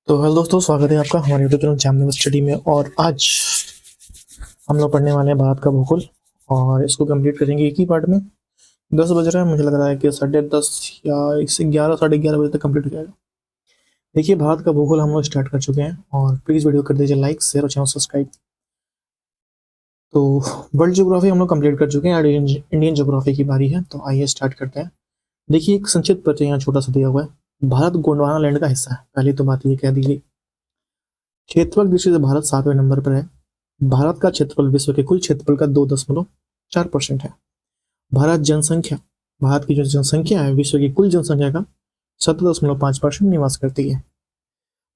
तो हेलो दोस्तों, स्वागत है आपका हमारे यूट्यूब चैनल जामनगर स्टडी में। और आज हम लोग पढ़ने वाले हैं भारत का भूगोल और इसको कंप्लीट करेंगे एक ही पार्ट में। 10 बज रहा है, मुझे लग रहा है कि 10:30 या इससे 11 11:30 बजे तक कंप्लीट हो जाएगा। देखिए, भारत का भूगोल हम लोग स्टार्ट कर चुके हैं और प्लीज़ वीडियो कर दीजिए लाइक, शेयर और चैनल सब्सक्राइब। तो वर्ल्ड ज्योग्राफी हम लोग कंप्लीट कर चुके हैं और इंडियन ज्योग्राफी की बारी है, तो आइए स्टार्ट करते हैं। देखिए, एक संक्षिप्त परिचय यहाँ छोटा सा दिया हुआ है। भारत गोंडवाना लैंड का हिस्सा है, पहली तो बात ये कह दी गई। क्षेत्रफल दृष्टि से भारत 7वें नंबर पर है। भारत का क्षेत्रफल विश्व के कुल क्षेत्रफल का 2.4% है। भारत की जो जनसंख्या है विश्व की कुल जनसंख्या का 17.5% निवास करती है।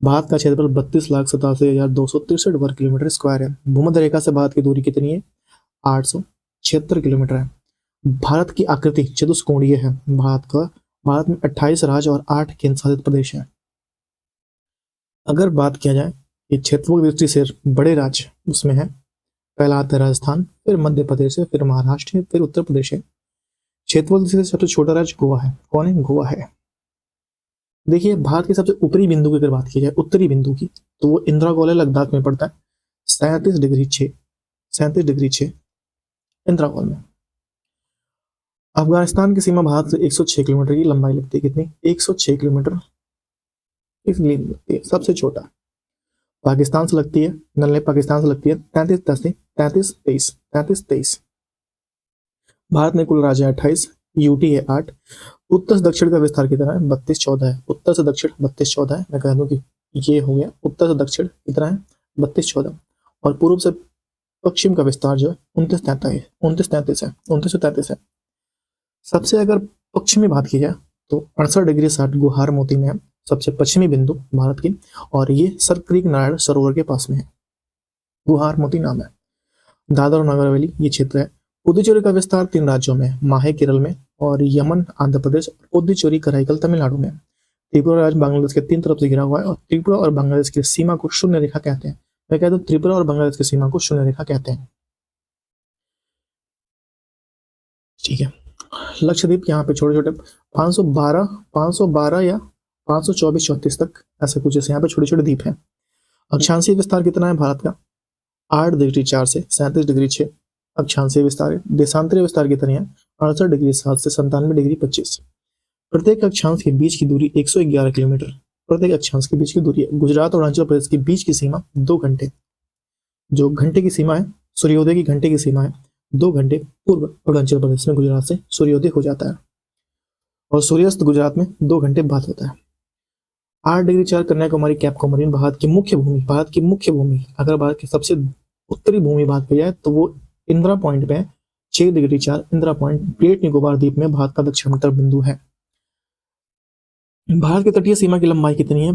भारत का क्षेत्रफल 32,87,263 वर्ग किलोमीटर स्क्वायर है। भूमध्य रेखा से भारत की दूरी कितनी है? 876 किलोमीटर है। भारत की आकृति चतुष्कोणीय है। भारत में 28 राज्य और 8 केंद्र शासित प्रदेश हैं। अगर बात किया जाए कि क्षेत्रफल की दृष्टि से बड़े राज्य उसमें है, पहला आता है राजस्थान, फिर मध्य प्रदेश है, फिर महाराष्ट्र है, फिर उत्तर प्रदेश है। क्षेत्रफल से सबसे छोटा राज्य गोवा है। कौन है? गोवा है। देखिए, भारत के सबसे ऊपरी बिंदु की अगर बात की जाए, उत्तरी बिंदु की, तो वो इंदिरा कॉलोनी लद्दाख में पड़ता है। 37°6 इंदिरा कॉलोनी में। अफगानिस्तान की सीमा भारत से 106 किलोमीटर की लंबाई लगती है। कितनी? 106 किलोमीटर इसलिए लगती है, सबसे छोटा। पाकिस्तान से लगती है, नल्ले पाकिस्तान से लगती है 33-23। भारत में कुल राज्य 28, यूटी है 8। उत्तर से दक्षिण का विस्तार कितना है? 32-14 है। उत्तर से दक्षिण 32-14 है। मैं कह दूं कि ये हो गया। उत्तर से दक्षिण कितना है? 32-14। और पूर्व से पश्चिम का विस्तार जो है 29-33 है। सबसे अगर पश्चिमी बात की जाए तो 68°60 गुहार मोती में है, सबसे पश्चिमी बिंदु भारत की, और ये सर क्रीक नारायण सरोवर के पास में है। गुहार मोती नाम है। दादर और नगर हवेली ये क्षेत्र है। पुदुचेरी का विस्तार 3 राज्यों में, माहे केरल में और यमन आंध्र प्रदेश, पुदुचेरी कराईकल तमिलनाडु में। त्रिपुरा राज्य बांग्लादेश के 3 तरफ से घिरा हुआ है और त्रिपुरा और बांग्लादेश की सीमा को शून्य रेखा कहते हैं। मैं कहता हूँ त्रिपुरा और बांग्लादेश की सीमा को शून्य रेखा कहते हैं। ठीक है। लक्षद्वीप यहाँ पे छोटे छोटे 512 या 524-34 तक ऐसे कुछ यहाँ पे छोटे छोटे द्वीप हैं। अक्षांशीय विस्तार कितना है भारत का? 8°4 से 37°6 अक्षांशीय विस्तार है। देशांतरीय विस्तार कितनी है? 68°7 से 97°25। प्रत्येक अक्षांश के बीच की दूरी 111 किलोमीटर। प्रत्येक अक्षांश के बीच की दूरी है। गुजरात और अरुणाचल प्रदेश के बीच की सीमा 2 घंटे। जो घंटे की सीमा है, सूर्योदय की घंटे की सीमा है 2 घंटे पूर्व अरुणाचल प्रदेश में गुजरात से सूर्योदय हो जाता है और सूर्यास्त गुजरात में 2 घंटे बाद होता है। 8°4 कन्याकुमारी कैपकोमरीन भारत की मुख्य भूमि। अगर भारत की सबसे उत्तरी भूमि बात की जाए तो वो इंदिरा पॉइंट पे 6°4 इंदिरा पॉइंट ग्रेट निकोबार द्वीप में भारत का दक्षिण उत्तर बिंदु है। भारत की तटीय सीमा की लंबाई कितनी है?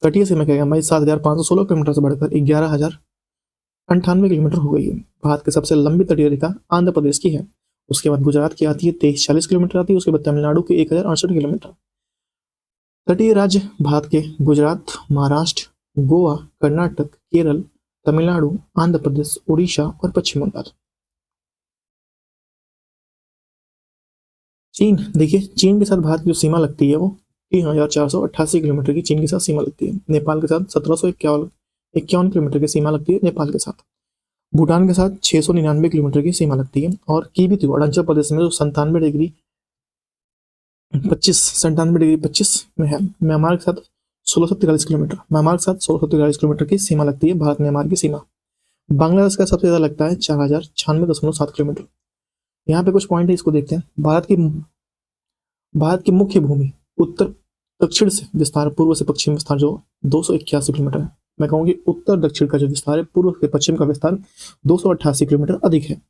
तटीय सीमा की लंबाई 7,516 किलोमीटर से बढ़कर 11,098 किलोमीटर हो गई है। भारत की सबसे लंबी तटीय रेखा आंध्र प्रदेश की है। उसके बाद गुजरात की आती है 2340 किलोमीटर आती है। उसके बाद तमिलनाडु की 1068 किलोमीटर। तटीय राज्य भारत के गुजरात, महाराष्ट्र, गोवा, कर्नाटक, केरल, तमिलनाडु, आंध्र प्रदेश, उड़ीसा और पश्चिम बंगाल। चीन, देखिए चीन के साथ भारत की जो सीमा लगती है वो 3,488 किलोमीटर की चीन के साथ सीमा लगती है। नेपाल के साथ 1751 किलोमीटर की सीमा लगती है नेपाल के साथ। भूटान के साथ 699 किलोमीटर की सीमा लगती है। और कीबीतु अरुणाचल प्रदेश में जो 97°25 में है। म्यांमार के साथ 1643 किलोमीटर की सीमा लगती है भारत म्यांमार की सीमा। बांग्लादेश का सबसे ज्यादा लगता है 4096.7 किलोमीटर। यहाँ पे कुछ पॉइंट है, इसको देखते हैं। भारत की मुख्य भूमि उत्तर दक्षिण से विस्तार, पूर्व से पश्चिम विस्तार जो 281 किलोमीटर है। मैं कहूँगी उत्तर दक्षिण का जो विस्तार है, पूर्व से पश्चिम का विस्तार 288 किलोमीटर अधिक है।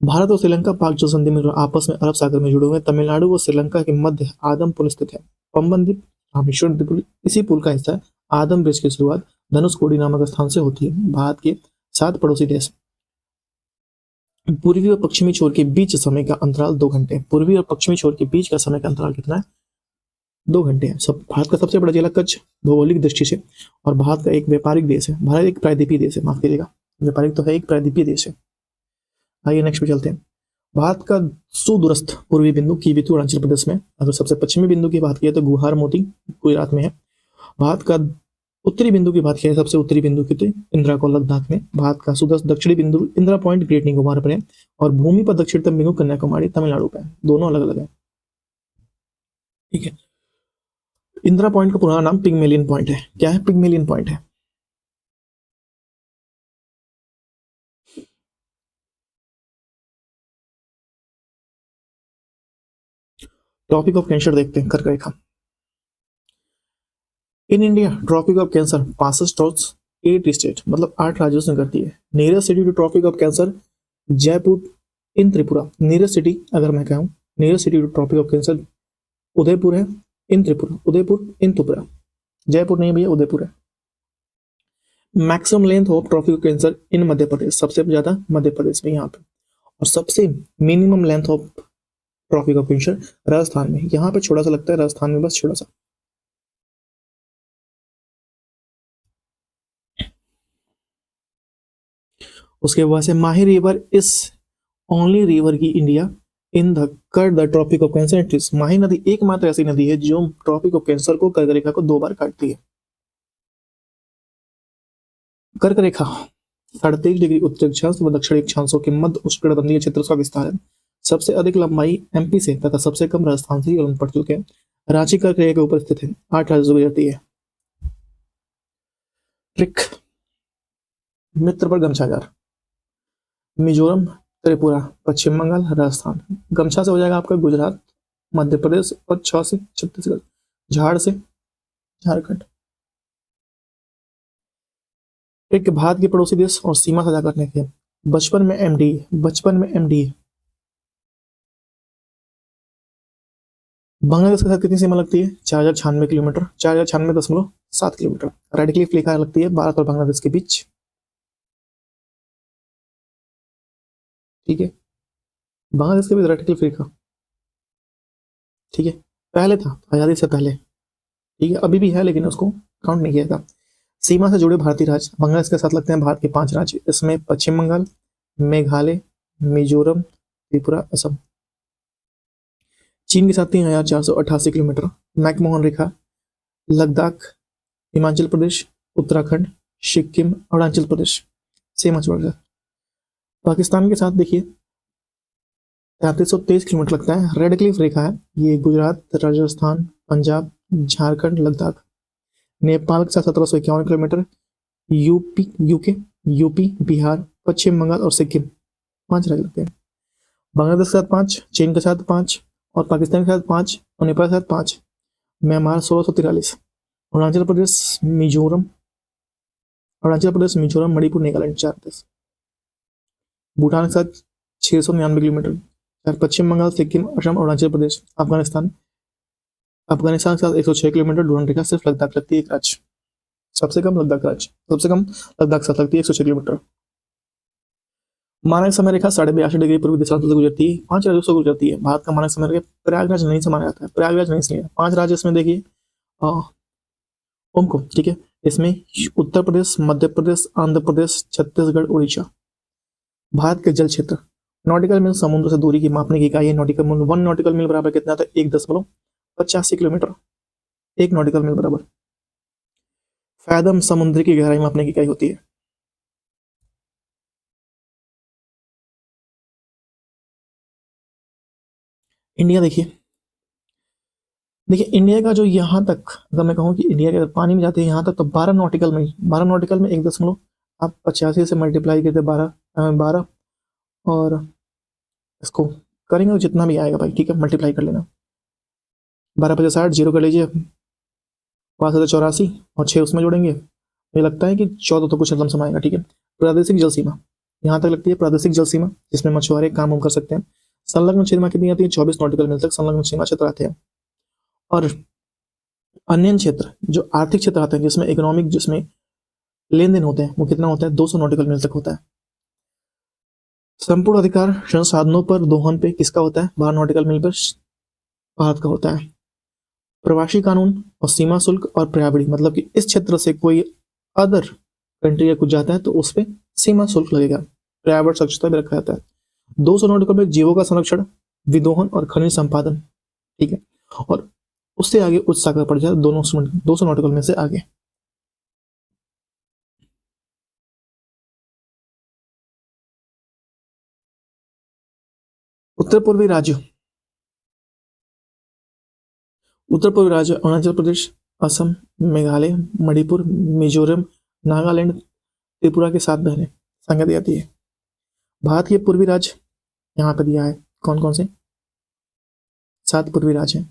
भारत और श्रीलंका पाक जल संधि में आपस में अरब सागर में जुड़े हुए हैं। तमिलनाडु और श्रीलंका के मध्य आदम पुल स्थित है। पंबन द्वीप रामेश्वरम द्वीप इसी पुल का हिस्सा है। आदम ब्रिज की शुरुआत धनुषकोडी नामक स्थान से होती है। भारत के 7 पड़ोसी देश, पूर्वी और पश्चिमी छोर के बीच समय का अंतराल 2 घंटे। पूर्वी और पश्चिमी छोर के बीच का समय का अंतराल कितना है? 2 घंटे है। सब भारत का सबसे बड़ा जिला कच्छ भौगोलिक दृष्टि से, और भारत का एक व्यापारिक देश है। भारत एक प्रायद्वीपीय देश है, माफ कीजिएगा, व्यापारिक तो है, एक प्रायद्वीपीय देश है। आइए नेक्स्ट पे चलते हैं। भारत का सुदूरस्थ पूर्वी बिंदु कीबीतु अरुणाचल प्रदेश में। अगर सबसे पश्चिमी बिंदु की बात की तो गुहार मोती गुजरात में है। भारत का उत्तरी बिंदु की बात किया सबसे उत्तरी बिंदु की तो इंदिरा को लद्दाख में, भारत का सुदूर दक्षिणी बिंदु इंदिरा पॉइंट ग्रेट निकोबार पर है, और भूमि पर दक्षिणतम बिंदु कन्याकुमारी तमिलनाडु पे है, दोनों अलग अलग है। ठीक है, इंदिरा पॉइंट का पुराना नाम पिग्मेलियन पॉइंट है। क्या है? पिग्मेलियन पॉइंट है। टॉपिक ऑफ कैंसर देखते हैं, कर्क रेखा। In India Tropic of Cancer passes through 8 state, मतलब 8 राज्यों से करती है। Nearest city to Tropic of Cancer Jaipur in Tripura. Nearest city अगर मैं कहूँ, nearest city to Tropic of Cancer Udaipur है, इन त्रिपुरा, उदयपुर इन त्रिपुरा, जयपुर नहीं भैया, उदयपुर है। Maximum length of Tropic of Cancer in Madhya Pradesh, सबसे ज्यादा मध्य प्रदेश में यहाँ पे, और सबसे minimum length of Tropic of Cancer Rajasthan में। यहाँ पे छोटा सा लगता है राजस्थान में, बस छोटा सा। उसके बाद से Mahi river is only river की India in the cut the Tropic of Cancer. It is Mahi नदी एकमात्र ऐसी नदी है जो ट्रॉपिक ऑफ कैंसर को, कर्क रेखा को 2 बार काटती है। कर्क रेखा 23.5 डिग्री उत्तर अक्षांश व दक्षिण अक्षांशों के मध्य उष्णकटिबंधीय क्षेत्र का विस्तार है। सबसे अधिक लंबाई एमपी से तथा सबसे कम राजस्थान से उल्लंघन पड़ चुके हैं। रांची कर्क रेखा के ऊपर स्थित है, 8 राज्यों से गुजरती है। ट्रिक, मित्र पर गमछाजार, मिजोरम, त्रिपुरा, पश्चिम बंगाल, राजस्थान। गमछा से हो जाएगा आपका गुजरात, मध्य प्रदेश, और 6 से छत्तीसगढ़, झाड़ से झारखंड। एक भारत के पड़ोसी देश और सीमा साझा करने के बचपन में एमडी, बचपन में एमडी। बांग्लादेश के साथ कितनी सीमा लगती है? 4096 किलोमीटर, 4096.7 किलोमीटर। रेड क्लिफ रेखा लगती है भारत और बांग्लादेश के बीच। ठीक है, बांग्लादेश के बीच रेड क्लिफ रेखा। ठीक है, पहले था आजादी से पहले। ठीक है, अभी भी है लेकिन उसको काउंट नहीं किया था। सीमा से जुड़े भारतीय राज्य बांग्लादेश के साथ लगते हैं भारत के 5 राज्य, इसमें पश्चिम बंगाल, मेघालय, मिजोरम, त्रिपुरा, असम। चीन के साथ 3488 किलोमीटर। मैकमोहन रेखा लद्दाख, हिमाचल प्रदेश, उत्तराखंड, सिक्किम, अरुणाचल प्रदेश सीमा जोड़ है। पाकिस्तान के साथ देखिए 3323 किलोमीटर लगता है, रेड क्लिफ रेखा है ये, गुजरात, राजस्थान, पंजाब, झारखंड, लद्दाख। नेपाल के साथ 1751 किलोमीटर, यूपी, बिहार, पश्चिम बंगाल और सिक्किम 5 राज्य लगते हैं। बांग्लादेश के साथ 5, चीन के साथ 5, और पाकिस्तान के साथ 5, और नेपाल के साथ 5। म्यांमार 1643, अरुणाचल प्रदेश, मिजोरम, मणिपुर, नागालैंड 4 देश। भूटान के साथ 699 किलोमीटर, पश्चिम बंगाल, सिक्किम, असम, अरुणाचल प्रदेश। अफगानिस्तान के साथ 106 किलोमीटर। डूरन रेखा सिर्फ लद्दाख लगती है, एक राज्य, सबसे कम लद्दाख राज्य, सबसे कम लद्दाख साथ लगती है 106 किलोमीटर। मानक समय रेखा 82.5 डिग्री पूर्वी दिशा से गुजरती है, 5 राज्यों से गुजरती है। भारत का मानक समय रेखा प्रयागराज नहीं से माना जाता है, प्रयागराज नहीं इसलिए 5 राज्य इसमें देखिए ओमको। ठीक है, इसमें उत्तर प्रदेश, मध्य प्रदेश, आंध्र प्रदेश, छत्तीसगढ़, उड़ीसा। भारत के जल क्षेत्र, नॉटिकल मील समुद्र से दूरी की मापने की इकाई है नॉटिकल मील। 1 नॉटिकल मील बराबर कितना था? 1.85 किलोमीटर, 1 नॉटिकल मील बराबर। फैदम समुद्र की गहराई मापने की इकाई होती है। इंडिया देखिए इंडिया का जो यहाँ तक, अगर मैं कहूँ कि इंडिया के अगर पानी में जाते हैं यहाँ तक तो 12 नॉटिकल मील, 12 नॉटिकल में 1 आप 85 से मल्टीप्लाई करते 12 और इसको करेंगे तो जितना भी आएगा भाई, ठीक है, मल्टीप्लाई कर लेना। 12×5 = 60, 0 कर लीजिए, 5 84 और 6 उसमें जोड़ेंगे, मुझे लगता है कि 14 तो कुछ लमसम आएगा। ठीक है, प्रादेशिक जल सीमा यहाँ तक लगती है, प्रादेशिक जल सीमा जिसमें मछुआरे काम कर सकते हैं। संलग्न सीमा कितनी आती है? 24 नॉटिकल मील तक संलग्न सीमा क्षेत्र आते हैं। और अन्य क्षेत्र जो आर्थिक क्षेत्र आते हैं जिसमें इकोनॉमिक, जिसमें लेन देन होते हैं, वो कितना होता है? 200 नॉटिकल मील तक होता है। संपूर्ण अधिकार संसाधनों पर दोहन पे किसका होता है? 12 नॉटिकल मील पर भारत का होता है। प्रवासी कानून और सीमा शुल्क और पर्यावरण, मतलब कि इस क्षेत्र से कोई अदर कंट्री या कुछ जाता है तो उस पर सीमा शुल्क लगेगा, पर्यावरण स्वच्छता भी रखा जाता है। 200 नॉटिकल मील जीवों का संरक्षण, विदोहन और खनिज संपादन। ठीक है, और उससे आगे उच्च सागर पड़ जाए 200 नॉटिकल में से आगे। उत्तर पूर्वी राज्य, उत्तर पूर्वी राज्य अरुणाचल प्रदेश, असम, मेघालय, मणिपुर, मिजोरम, नागालैंड, त्रिपुरा के 7 बहनें संज्ञा दी जाती है। भारत के पूर्वी राज्य यहाँ पे दिया है, कौन कौन से 7 पूर्वी राज्य हैं,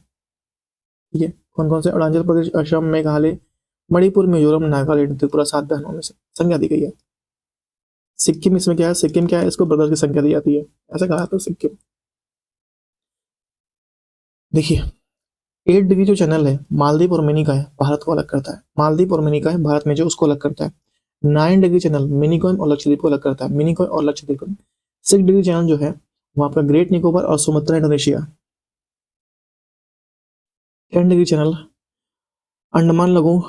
ठीक है, कौन कौन से, अरुणाचल प्रदेश, असम, मेघालय, मणिपुर, मिजोरम, नागालैंड, त्रिपुरा, 7 बहनों में से संज्ञा दी गई है। सिक्किम इसमें क्या है, सिक्किम क्या है, इसको ब्रदर की संख्या दी जाती है, ऐसा कहा था सिक्किम। देखिए 8 डिग्री जो चैनल है मालदीव और मिनी का है, भारत को अलग करता है। मालदीव और मिनी का है भारत में जो, उसको अलग करता है। 9 डिग्री चैनल मिनिकॉय और लक्षद्वीप को अलग करता है, मिनिकॉय और लक्षद्वीप। 6 डिग्री चैनल जो है वो आपका ग्रेट निकोबार और Sumatra Indonesia. 10 degree channel Andaman लघु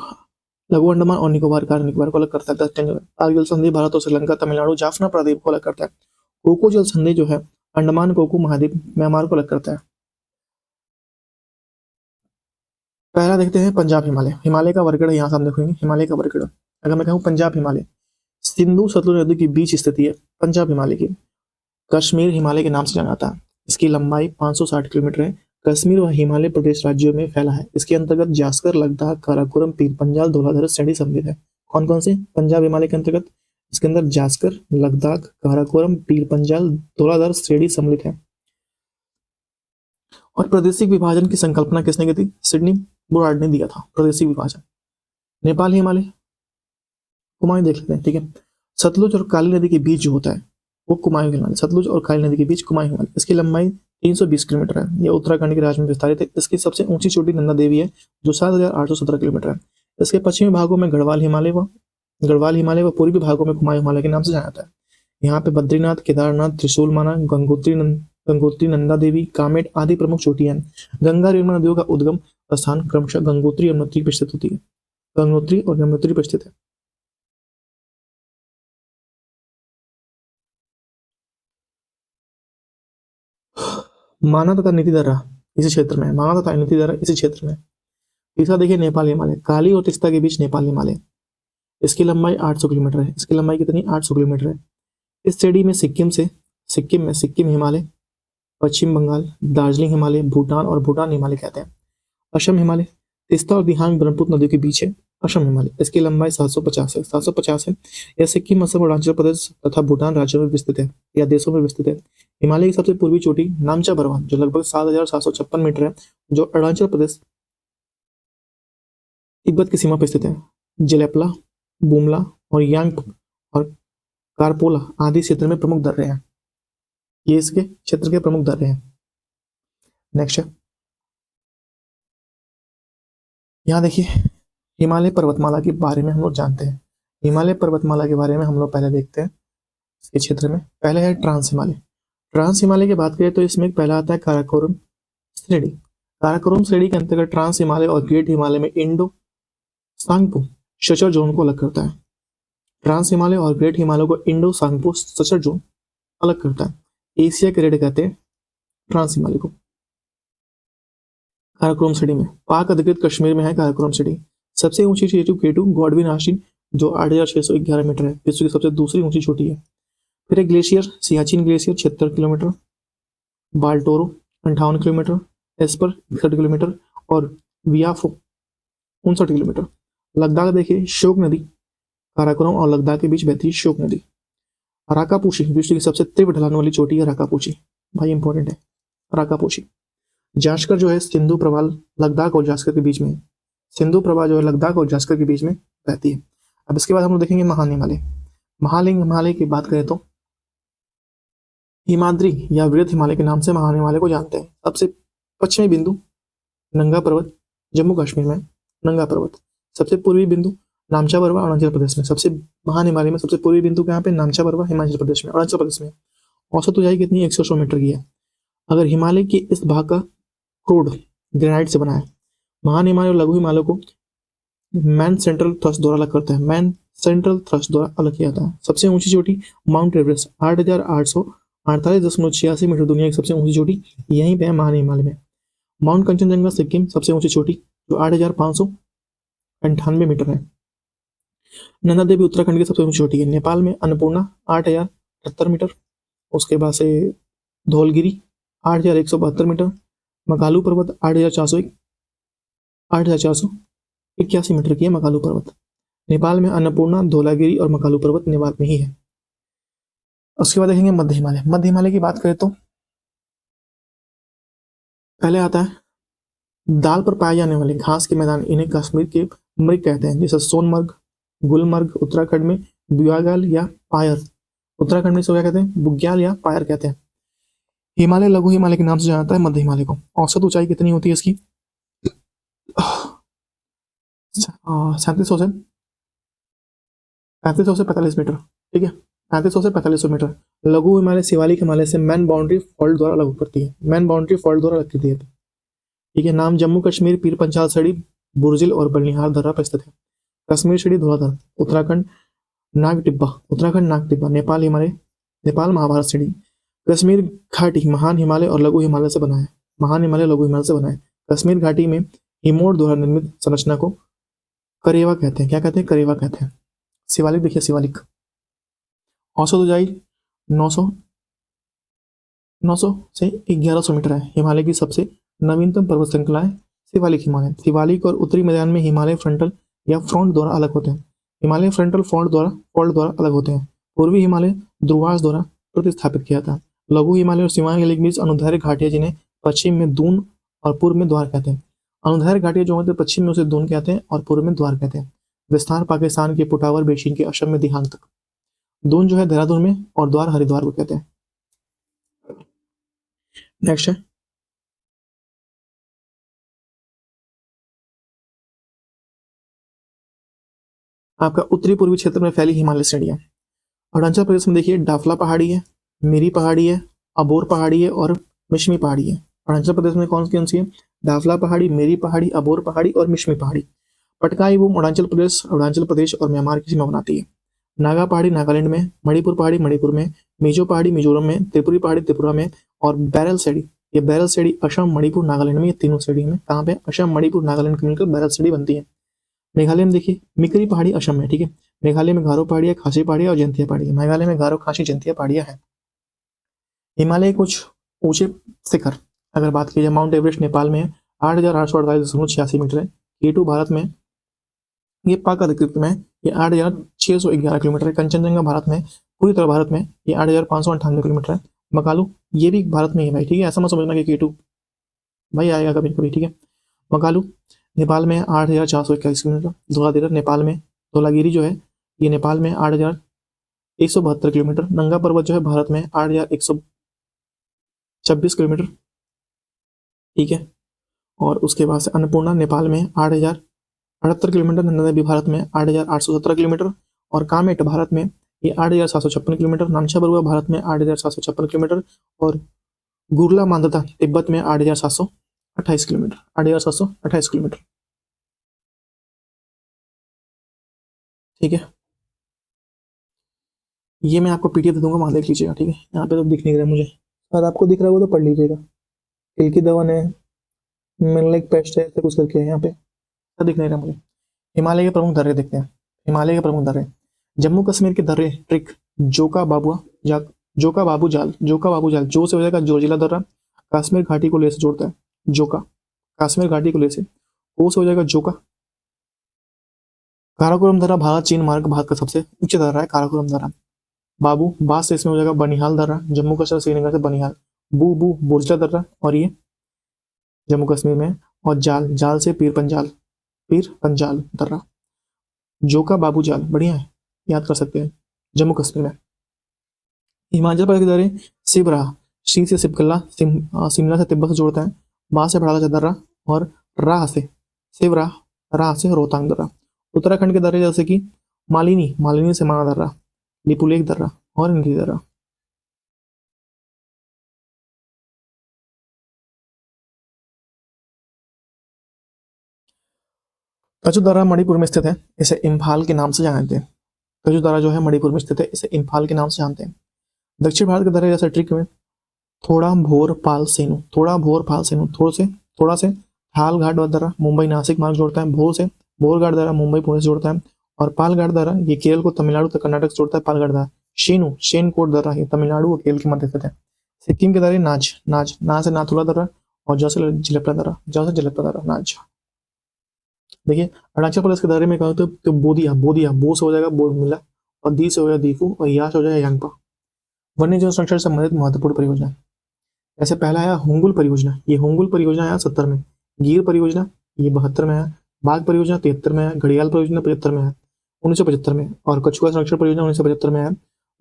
लघु अंडमान और निकोबार कार निकोबार को अलग करता है। 10 चैनल कारगिल संधि भारत और श्रीलंका, तमिलनाडु, जाफना प्रायद्वीप को अलग करता है। कोको जल संधि जो है अंडमान कोको महाद्वीप म्यांमार को अलग करता है। पहला देखते हैं पंजाब हिमालय। हिमालय का वर्गड़ यहाँ से हम देखेंगे, हिमालय का वर्गड़ अगर मैं कहूँ पंजाब हिमालय, सिंधु सतलुज नदी के बीच स्थिति है पंजाब हिमालय की। कश्मीर हिमालय के नाम से जाना जाता है। इसकी लंबाई 560 किलोमीटर है। कश्मीर व हिमालय प्रदेश राज्यों में फैला है। इसके अंतर्गत जास्कर, लद्दाख, काराकोरम, पीर पंजाल, धौलाधर श्रेणी सम्मिलित है। कौन कौन से पंजाब हिमालय के अंतर्गत, इसके अंदर जास्कर, लद्दाख, काराकोरम, पीर पंजाल, धौलाधर श्रेणी सम्मिलित है। और प्रादेशिक विभाजन की संकल्पना किसने की थी, सिडनी बुराड ने दिया था प्रादेशिक विभाजन। नेपाल हिमालय, कुमायूं देख लेते हैं, ठीक है। सतलुज और काली नदी के बीच जो होता है वो कुमायूं हिमालय, सतलुज और काली नदी के बीच कुमायूं हिमालय। इसकी लंबाई 320 किलोमीटर है। यह उत्तराखंड के राज्य में विस्तारित है। इसकी सबसे ऊंची चोटी नंदा देवी है जो 7,817 किलोमीटर है। इसके पश्चिमी भागों में गढ़वाल हिमालय व पूर्वी भागों में कुमायूं हिमालय के नाम से जाना जाता है। यहाँ पे बद्रीनाथ, केदारनाथ, त्रिशूल माना, गंगोत्री, नंदा देवी, कामेट आदि प्रमुख चोटियां हैं। गंगा और यमुना नदियों का उद्गम स्थान क्रमशः गंगोत्री यमुनोत्री पर स्थित होती है, गंगोत्री और यमुनोत्री पर स्थित है। माना तथा नीति दर्रा इसी क्षेत्र में है, माना तथा नीति दर्रा इसी क्षेत्र में। तीसरा देखिए नेपाल हिमालय, काली और तिस्ता के बीच नेपाल हिमालय। इसकी लंबाई 800 किलोमीटर है। इसकी लंबाई कितनी, 800 किलोमीटर है। इस श्रेणी में सिक्किम हिमालय, पश्चिम बंगाल, दार्जिलिंग हिमालय, भूटान और भूटान हिमालय कहते हैं। असम हिमालय, तिस्ता और दिहांग ब्रह्मपुत्र नदियों के बीच है असम हिमालय। इसकी लंबाई 750 है। यह सिक्किम, असम, अरुणाचल प्रदेश तथा भूटान राज्यों में विस्तृत है या देशों में विस्तृत है। हिमालय की सबसे पूर्वी चोटी नामचा पर्वत जो लगभग 7,756 मीटर है, जो अरुणाचल प्रदेश तिब्बत की सीमा पर स्थित है। जेलेपला, बुमला और यांग और कारपोला आदि क्षेत्र में प्रमुख दर्रे हैं। ये इसके क्षेत्र के प्रमुख दर्रे हैं। नेक्स्ट यहाँ देखिए हिमालय पर्वतमाला के बारे में हम लोग जानते हैं। हिमालय पर्वतमाला के बारे में हम लोग पहले देखते हैं। इसके क्षेत्र में पहले है ट्रांस हिमालय। ट्रांस हिमालय की बात करें तो इसमें पहला आता है काराकोरम श्रेणी। काराकोरम श्रेणी के अंतर्गत ट्रांस हिमालय और ग्रेट हिमालय में इंडो सांगपो सचर जोन को अलग करता है। ट्रांस हिमालय और ग्रेट हिमालय को इंडो सांगपो सचर जोन अलग करता है। एशिया के रेड कहते हैं ट्रांस हिमालय को। काराकोरम श्रेणी में पाक अधिकृत कश्मीर में है काराकोरम श्रेणी। सबसे ऊंची चोटी केटू गॉडविन आशीन जो 8,611 मीटर है, विश्व की सबसे दूसरी ऊंची चोटी है। फिर एक glacier Siachen glacier 76 kilometre, Baltoro 58 kilometre, Esper 61 kilometre और वियाफो 59 किलोमीटर। लद्दाख देखिए शोक नदी काराकोरम और लद्दाख के बीच बहती है शोक नदी। राकापोशी विश्व की सबसे तीव्र ढलान वाली चोटी है राकापोशी, भाई इंपॉर्टेंट है राकापोशी। जास्कर जो है सिंधु प्रवाह लद्दाख और जास्कर के बीच में, सिंधु प्रवाह जो है लद्दाख और जास्कर के बीच में बहती है। अब इसके बाद हम लोग देखेंगे महान हिमालय। महान हिमालय की बात करें तो हिमाद्री या वृहद हिमालय के नाम से महान हिमालय को जानते हैं। सबसे पश्चिमी बिंदु नंगा पर्वत जम्मू कश्मीर में, नंगा पर्वत। सबसे पूर्वी बिंदु नामचा पर्वत अरुणाचल प्रदेश में। सबसे महान हिमालय में सबसे पूर्वी बिंदु कहाँ पे, नामचा पर्वत हिमाचल प्रदेश में, अरुणाचल प्रदेश में। औसत ऊंचाई कितनी, 100 मीटर की है। अगर हिमालय के इस भाग का क्रोड ग्रेनाइट से बना है। महान हिमालय और लघु हिमालय को मैन सेंट्रल थ्रस्ट द्वारा अलग करता है, मैन सेंट्रल थ्रस्ट द्वारा अलग किया जाता है। सबसे ऊंची चोटी माउंट एवरेस्ट 8,848.86 मीटर, दुनिया की सबसे ऊंची चोटी यहीं पे है महान हिमालय में। माउंट कंचनजंगा सिक्किम सबसे ऊंची चोटी जो 8,598 मीटर है। नंदा देवी उत्तराखंड की सबसे ऊंची चोटी है। नेपाल में अन्नपूर्णा 8,078 मीटर। उसके बाद से धौलगिरी 8,172 मीटर। मकालू पर्वत 8,481 मीटर की है मकालू पर्वत। नेपाल में अन्नपूर्णा, धौलागिरी और मकालू पर्वत नेपाल में ही है। उसके बाद देखेंगे मध्य हिमालय। मध्य हिमालय की बात करें तो पहले आता है दाल पर पाए जाने वाले घास के मैदान, इन्हें कश्मीर के मृग कहते हैं। जैसे सोनमर्ग, गुलमर्ग उत्तराखंड में, बुग्याल या पायर उत्तराखंड में इसको क्या कहते हैं, बुग्याल या पायर कहते हैं। हिमालय लघु हिमालय के नाम से जाना जाता है मध्य हिमालय को। औसत ऊंचाई कितनी होती है इसकी, 3700 से 45 मीटर। ठीक है, 3500 से 4500 मीटर। लघु हिमालय शिवालिक हिमालय से मैन बाउंड्री फॉल्ट द्वारा अलग करती है। मैन बाउंड्री फॉल्ट द्वारा अलग करती है। ठीक है, नाम जम्मू कश्मीर, पीर पंचाल सड़ी, बुर्जिल और बल्निहार दर्रा पर स्थित है। कश्मीर श्रेणी धौलाधर उत्तराखंड, नाग टिब्बा उत्तराखंड, नाग टिब्बा नेपाल, हिमालय नेपाल, महाभारत श्रेणी। कश्मीर घाटी महान हिमालय और लघु हिमालय से बना है। महान हिमालय लघु हिमालय से बना है। कश्मीर घाटी में हिमोट द्वारा निर्मित संरचना को करेवा कहते हैं। क्या कहते हैं, करेवा कहते हैं। शिवालिक देखिए, शिवालिक औसत ऊंचाई 900 से 1100 मीटर है। हिमालय की सबसे नवीनतम पर्वत श्रृंखला है शिवालिक हिमालय। शिवालिक और उत्तरी मैदान में हिमालय फ्रंटल या फ्रंट द्वारा अलग होते हैं। हिमालय फ्रंटल फॉल्ट द्वारा अलग होते हैं। पूर्वी हिमालय ध्रुवास द्वारा प्रतिस्थापित किया था। लघु हिमालय और सीमांत के बीच अनुदैर्घ्य घाटियां, जिन्हें पश्चिम में दून और पूर्व में द्वार कहते हैं। अनुदैर्घ्य घाटियां जो होते हैं पश्चिम में उसे दून कहते हैं और पूर्व में द्वार कहते हैं। विस्तार पाकिस्तान के पुटावर बेसिन के असम में दिहांग तक। दून जो है देहरादून में और द्वार हरिद्वार को कहते हैं। नेक्स्ट है आपका उत्तरी पूर्वी क्षेत्र में फैली हिमालय श्रेणियां। अरुणाचल प्रदेश में देखिए डाफला पहाड़ी है, मिरी पहाड़ी है, अबोर पहाड़ी है और मिश्मी पहाड़ी है। अरुणाचल प्रदेश में कौन सी है, डाफला पहाड़ी, मेरी पहाड़ी, अबोर पहाड़ी और मिश्मी पहाड़ी। पटकाई वो अरुणाचल प्रदेश और म्यांमार की सीमा बनाती है। नागा पहाड़ी नागालैंड में, मणिपुर पहाड़ी मणिपुर में, मिजो पहाड़ी मिजोरम में, त्रिपुरी पहाड़ी त्रिपुरा में और बैरल सेडी, ये बैरल सेडी असम मणिपुर नागालैंड में, ये तीनों सेडी में कहाँ पे, असम मणिपुर नागालैंड के मिलकर बैरल सेडी बनती है। मेघालय में देखिए मिकरी पहाड़ी असम में। ठीक है, मेघालय में गारो पहाड़ी है, खासी पहाड़ी और जयंतिया पहाड़ी है। मेघालय में गारो, खासी, जयंतिया पहाड़ियां हैं। हिमालय कुछ ऊंचे शिखर अगर बात की जाए, माउंट एवरेस्ट नेपाल में 8,848.86 मीटर है। K2 भारत में, ये पाक अधिकृत में, ये 8,611 किलोमीटर है। कंचनजंगा भारत में, पूरी तरह भारत में, ये 8,598 किलोमीटर है। मकालू ये भी भारत में ही है भाई। ठीक है, ऐसा मत समझना कि K2 भाई आएगा कभी कभी। ठीक है, मकालू नेपाल में 8,421 किलोमीटर। धौलागिरी नेपाल में, धौलागिरी जो है ये नेपाल में 8,172 किलोमीटर। नंगा पर्वत जो है भारत में 8,126 किलोमीटर। ठीक है, और उसके बाद से अन्नपूर्णा नेपाल में 8,078 किलोमीटर। नंदा देवी भारत में 8,817 किलोमीटर। और कामेट भारत में ये 8,756 किलोमीटर। नामचा बरुआ भारत में 8,756 किलोमीटर। और गुरला मांदता तिब्बत में 8,728 किलोमीटर। 8,728 किलोमीटर। ठीक है, ये मैं आपको पीडीएफ दे दूंगा, वहां देख लीजिएगा। ठीक है, यहाँ पे तो दिख नहीं रहा मुझे, अगर आपको दिख रहा हो तो पढ़ लीजिएगा। तिल की दवन है, मिनलिक पेस्ट है, ऐसे कुछ करके है यहाँ पे, दिख नहीं रहा मुझे। हिमालय के प्रमुख दर्रे देखते हैं। हिमालय के प्रमुख दर्रे, जम्मू कश्मीर के दर्रे ट्रिक, जोका बाबू जाल, जो से हो जाएगा जोजिला दर्रा, कश्मीर घाटी को ले से जोड़ता है। जोका कश्मीर घाटी को ले से, ओ से हो जाएगा जोका। काराकोरम दर्रा भारत चीन मार्ग भारत का सबसे ऊंचा दर्रा है काराकोरम दर्रा। बाबू बास से इसमें हो जाएगा बनिहाल दर्रा, जम्मू कश्मीर श्रीनगर से बनिहाल। बू बुर्जला दर्रा और ये जम्मू कश्मीर में। और जाल से पीर पंजाल दर्रा। जोका बाबू जाल बढ़िया है, याद कर सकते हैं, जम्मू कश्मीर में। हिमाचल प्रदेश के दर्रे शिवराह, शी से शिवकल्ला, शिमला से तिब्बत से जोड़ता है। बा से बड़ा दर्रा और राह से शिवराह, राह से रोहतांग दर्रा। उत्तराखंड के दर्रे जैसे कि मालिनी से माना दर्रा, लिपुलेख दर्रा और इनकी दर्रा। कचू दर्रा मणिपुर में स्थित है, इसे इम्फाल के नाम से जानते हैं। कचू दर्रा जो है मणिपुर में स्थित है, इसे इम्फाल के नाम से जानते हैं। दक्षिण भारत के दर्रे जैसे ट्रिक में थोड़ा भोर पाल सेनु, थोड़ा से थाल घाट द्वारा मुंबई नासिक मार्ग जोड़ता है, भोर से भोर घाट द्वारा मुंबई पुणे से जोड़ता है, और पाल घाट द्वारा ये केरल को तमिलनाडु तक कर्नाटक से जोड़ता है, पाल घाट द्वारा शेनु शेन कोट द्वारा ये तमिलनाडु और केरल के मध्य स्थित है। सिक्किम के द्वारा नाज नाज ना से नाथुला द्वारा और जौ से जलेपा द्वारा जौ से जलेपा द्वारा नाज। देखिए अरुणाचल प्रदेश के दायरे में कहा तो बोदिया बोदिया बो से हो जाएगा बोर्ड मिला, और दी से हो जाएगा दीफू, और या से हो जाएगा यांगपा। वन्य जीव संरक्षण से संबंधित महत्वपूर्ण परियोजना, जैसे पहला आया होंगुल परियोजना, ये होंगुल परियोजना आया 70 में, गिर परियोजना ये 72 में आया, बाघ परियोजना 73 में आया, घड़ियाल परियोजना 75 में आया 1975 में, और कछुआ संरक्षण परियोजना 1975 में आया,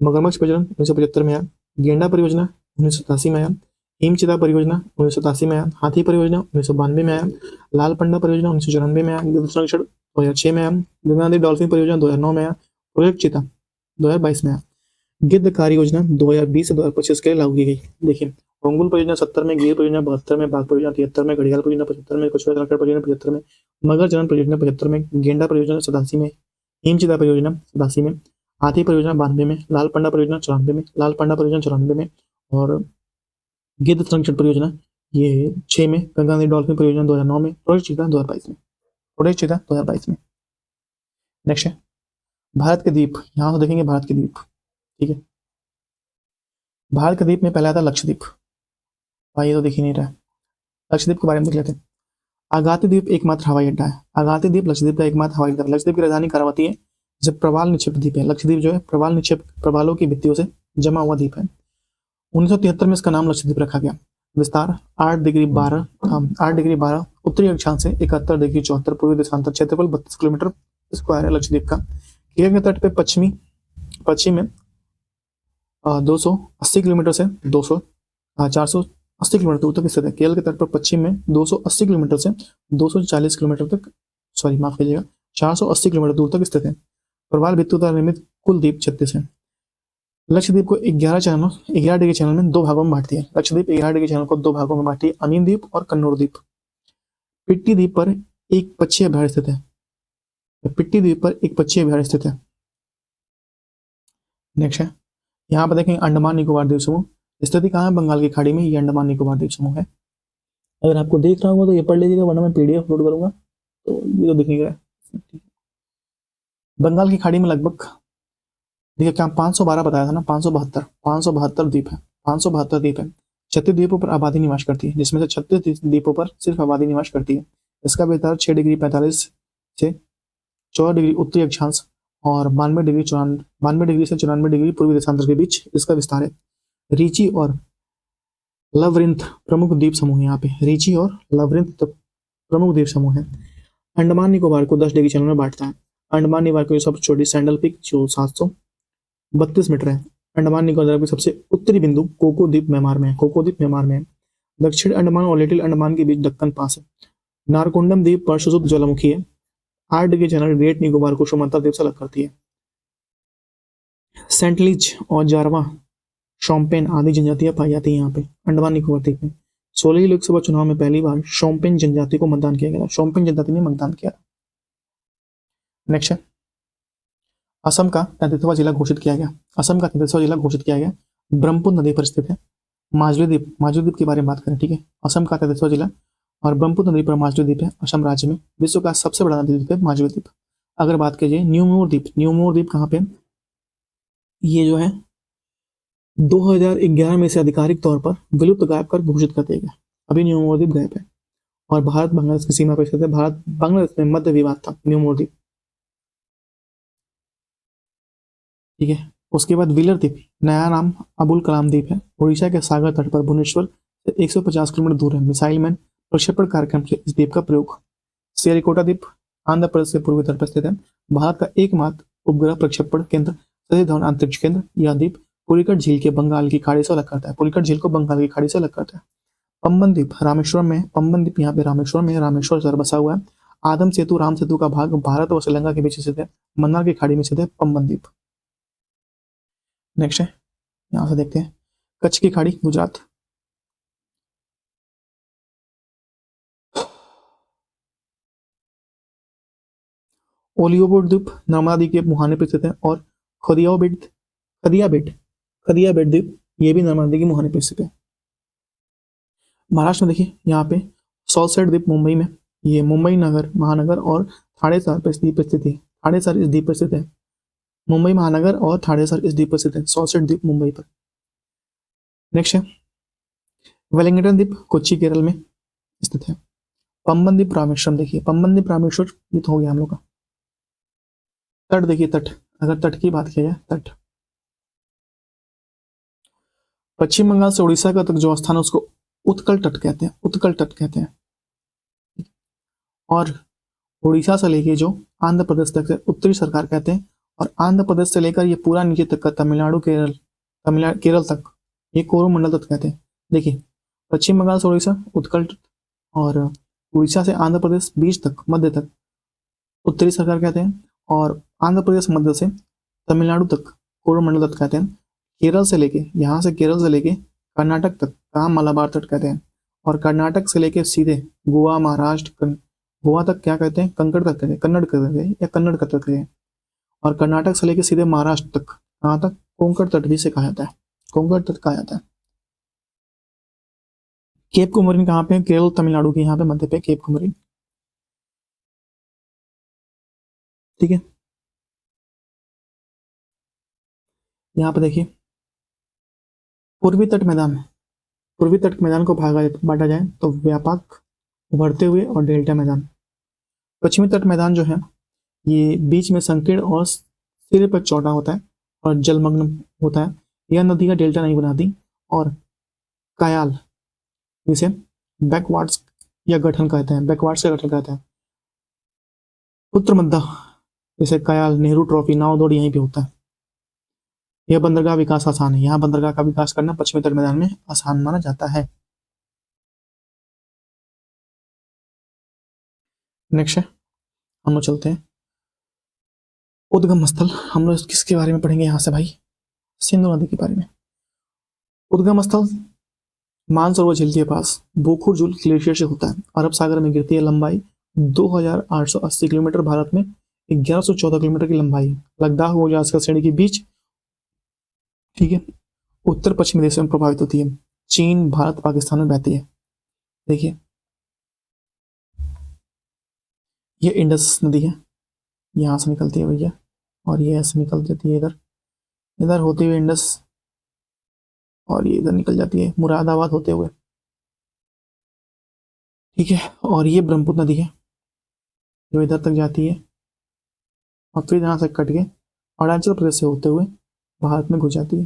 मगरमच्छ प्रजनन 1975 में आया, गेंडा परियोजना 1987 में आया, हिमचिता परियोजना 1987 में आया, हाथी परियोजना 1992 में आया, लाल पंडा परियोजना 1994 में आया, गिद्ध संरक्षण 2006 में आया, गंगा नदी डॉल्फिन परियोजना 2009 में आया, प्रोजेक्ट चीता 2022 में आया। गिद्ध कार्य योजना 2020 से 2025 के लिए लागू की गई। देखिए होंगुल परियोजना 70 में, गिर परियोजना 72 में, बाघ परियोजना 73 में, घड़ियाल परियोजना 75 में, कछुआ संरक्षण परियोजना 75 में, मगर जनन परियोजना 75 में, गेंडा परियोजना 87 में, हिमचिता परियोजना 87 में, हाथी परियोजना 92 में, लाल पंडा परियोजना 94 में, लाल पंडा परियोजना 94 में, और गिद्ध संरक्षण परियोजना ये 6 में, गंगा नदी डॉल्फिन परियोजना 2009 में, प्रोजेक्ट चीता 2022 में, प्रोजेक्ट चीता 2022 में। नेक्स्ट है भारत के द्वीप, यहाँ से देखेंगे भारत के द्वीप, ठीक है। भारत के द्वीप में पहला आता लक्षद्वीप, भाई ये तो दिख ही नहीं रहा है, लक्षद्वीप के बारे में देख लेते हैं। आगाती द्वीप एकमात्र हवाई अड्डा है, आगाती द्वीप लक्षद्वीप का एकमात्र हवाई अड्डा। लक्षद्वीप की राजधानी करावती है, जब प्रवाल निक्षेप द्वीप है। लक्षद्वीप जो है प्रवाल निक्षेप प्रवालों की भित्तियों से जमा हुआ द्वीप है। 1973 में इसका नाम लक्षद्वीप रखा गया। विस्तार 8 डिग्री 12 उत्तरी अक्षांश से 71 डिग्री 74 पूर्वी देशांतर, क्षेत्रफल 32 किलोमीटर स्क्वायर है लक्षद्वीप का। केरल के तट पे पश्चिम में 280 किलोमीटर से 480 किलोमीटर दूर तक स्थित है। केरल के तट पर पश्चिम में 280 किलोमीटर से 240 किलोमीटर तक, सॉरी माफ कीजिएगा, 480 किलोमीटर दूर तक स्थित है। प्रवाल भित्तियों द्वारा निर्मित कुल द्वीप 36 है। लक्षद्वीप को 11 डिग्री चैनल में दो भागों में बांटती है। लक्षद्वीप 11 डिग्री चैनल को दो भागों में बांटती है, अमीन द्वीप और कन्नौर द्वीप। पिट्टी द्वीप पर एक पक्षी अभयारण्य स्थित है। पिट्टी द्वीप पर एक पक्षी अभयारण्य स्थित है। नेक्स्ट है, यहाँ पर देखें अंडमान निकोबार द्वीप समूह, स्थिति कहाँ है? बंगाल की खाड़ी में, ये अंडमान निकोबार द्वीप समूह है। अगर आपको देख रहा होगा तो ये पढ़ लीजिएगा, वरना मैं पीडीएफ अपलोड करूंगा तो ये तो दिख नहीं रहा है। बंगाल की खाड़ी में लगभग देखिए क्या 512 बताया था ना, 572 द्वीप है, 572 द्वीप है। 36 द्वीपों पर आबादी निवास करती है, जिसमें से 36 द्वीपों पर सिर्फ आबादी निवास करती है। इसका विस्तार 6 डिग्री 45 से 14 डिग्री उत्तरी अक्षांश और 92 डिग्री से 94 डिग्री पूर्वी देशांतर के बीच इसका विस्तार है। रीची और लवरिंथ प्रमुख द्वीप समूह है। यहाँ पे रीची और लवरिंथ प्रमुख द्वीप समूह है। अंडमान निकोबार को 10 डिग्री चैनल में बांटता है। अंडमान निकोबार की सबसे छोटी सैंडल पीक जो 732 मीटर है। अंडमान निकोबार की सबसे उत्तरी बिंदु कोको द्वीप म्यांमार में है। दक्षिण अंडमान और लिटिल अंडमान के बीच दक्कन पास है। नारकोंडम द्वीप पर सुषुप्त ज्वालामुखी है। 8 डिग्री चैनल ग्रेट निकोबार को सुमात्रा द्वीप से अलग करती है। सेंटलीज और जारवा शोम्पेन आदि जनजातियां पाई जाती है यहाँ पे अंडमान निकोबार द्वीप में। 16वीं लोकसभा चुनाव में पहली बार शोम्पेन जनजाति को मतदान किया गया। शोम्पेन जनजाति ने मतदान किया। नेक्स्ट है, असम का 33वां जिला घोषित किया गया। असम का 33वां जिला घोषित किया गया ब्रह्मपुत्र नदी पर स्थित है। माजुली द्वीप के बारे में बात करें, ठीक है। असम का 33वां जिला और ब्रह्मपुत्र नदी पर माजुली द्वीप है असम राज्य में। विश्व का सबसे बड़ा नदी द्वीप है माजुली द्वीप। अगर बात कीजिए न्यूमोर द्वीप कहाँ पे? ये जो है 2011 में से आधिकारिक तौर पर विलुप्त गायब कर घोषित कर दिया गया। अभी न्यूमोर द्वीप गायब है और भारत बांग्लादेश की सीमा पर स्थित है। भारत बांग्लादेश में मध्य विवाद था न्यूमोर द्वीप, ठीक है। उसके बाद व्हीलर द्वीप, नया नाम अबुल कलाम द्वीप है। उड़ीसा के सागर तट पर भुवनेश्वर से 150 किलोमीटर दूर है। मिसाइल मैन प्रक्षेपण कार्यक्रम से इस द्वीप का प्रयोग। श्रीहरिकोटा द्वीप आंध्र प्रदेश के पूर्वी तट पर स्थित है। भारत का एकमात्र उपग्रह प्रक्षेपण केंद्र सतीश धवन अंतरिक्ष केंद्र। यह द्वीप पुलिकट झील के बंगाल की खाड़ी से अलग करता है। पुलिकट झील को बंगाल की खाड़ी से अलग करता है। पंबन द्वीप रामेश्वरम में, पंबन द्वीप यहाँ पे रामेश्वरम में, रामेश्वर शहर बसा हुआ है। आदम सेतु राम सेतु का भाग भारत और श्रीलंका के बीच स्थित है। मन्नार की खाड़ी में स्थित है पंबन द्वीप। नेक्स्ट है, यहां से देखते हैं कच्छ की खाड़ी गुजरात। ओलियोबोट द्वीप नर्मदा नदी के मुहाने पर स्थित है। और खदिया बेट द्वीप ये भी नर्मदा नदी के मुहाने पर स्थित है। महाराष्ट्र में देखिए यहाँ पे सॉल्ट सेट द्वीप मुंबई में, ये मुंबई नगर महानगर और थानेसर पर स्थित है। थानेसर इस द्वीप पर स्थित है। मुंबई महानगर और थानेसर इस द्वीप पर स्थित है। सॉल्ट सेट द्वीप मुंबई पर। नेक्स्ट है वेलिंगटन द्वीप, कोच्चि केरल में स्थित है। पंबन द्वीप रामेश्वरम, देखिए पंबन द्वीप रामेश्वर ये तो हो गया हम लोग का। तट देखिए, तट, अगर तट की बात की जाए, तट पश्चिम बंगाल से उड़ीसा का तक जो स्थान है उसको उत्कल तट कहते हैं, उत्कल तट कहते हैं। और उड़ीसा से लेके जो आंध्र प्रदेश तक है उत्तरी सरकार कहते हैं। और आंध्र प्रदेश से लेकर ये पूरा नीचे तक का तमिलनाडु केरल तक ये कोरोमंडल तट कहते हैं। देखिए पश्चिम बंगाल से उड़ीसा उत्कल तट, और उड़ीसा से आंध्र प्रदेश बीच तक मध्य तक उत्तरी सरकार कहते हैं। और आंध्र प्रदेश मध्य से तमिलनाडु तक कोरोमंडल तट कहते हैं। केरल से लेके, यहाँ से केरल से लेके कर्नाटक तक कहाँ मलाबार तट कहते हैं। और कर्नाटक से लेके सीधे गोवा महाराष्ट्र गोवा तक क्या कहते हैं, कंकड़ तट कहते हैं, कन्नड़ कहते हैं या कन्नड़ तट कहते हैं। और कर्नाटक से लेके सीधे महाराष्ट्र तक कहाँ तक, कोंकण तट भी से कहा जाता है, कोंकण तट कहा जाता है। केप कुमरिन कहाँ पे, केरल तमिलनाडु के यहाँ पे मध्य पे केप कुमरिन, ठीक है। यहाँ पे देखिए पूर्वी तट मैदान, पूर्वी तट मैदान को बांटा जाए तो व्यापक, उभरते हुए और डेल्टा मैदान। पश्चिमी तट मैदान जो है ये बीच में संकीर्ण और सिरे पर चौड़ा होता है और जलमग्न होता है। यह नदी का डेल्टा नहीं बनाती। और कायाल, जिसे बैकवार्ड्स या गठन कहते हैं, बैकवार्ड्स का गठन कहते हैं। उत्तर मध्य, जैसे कायाल, नेहरू ट्रॉफी, नाव दौड़ यहीं पे होता है। यह बंदरगाह विकास आसान है, यहाँ बंदरगाह का विकास करना पश्चिमी तट मैदान में आसान माना जाता है। नेक्स्ट है, हम लोग चलते हैं उद्गम स्थल। हम लोग किसके बारे में पढ़ेंगे यहाँ से भाई, सिंधु नदी के बारे में। उद्गम स्थल मानसरोवर झील के पास बोखुर झील ग्लेशियर से होता है, अरब सागर में गिरती है। लंबाई 2880 किलोमीटर, भारत में 1114 किलोमीटर की लंबाई है। लद्दाख और अलास्का श्रेणी के बीच, ठीक है, उत्तर पश्चिमी देशों में प्रभावित होती है। चीन, भारत, पाकिस्तान में बहती है। देखिए ये इंडस नदी है, यहाँ से निकलती है भैया, और ये ऐसे निकल जाती है इधर, इधर होते हुए इंडस, और ये इधर निकल जाती है मुरादाबाद होते हुए, ठीक है। और ये ब्रह्मपुत्र नदी है जो इधर तक जाती है और फिर यहाँ से कट के अरुणाचल प्रदेश से होते हुए भारत में घुस जाती है।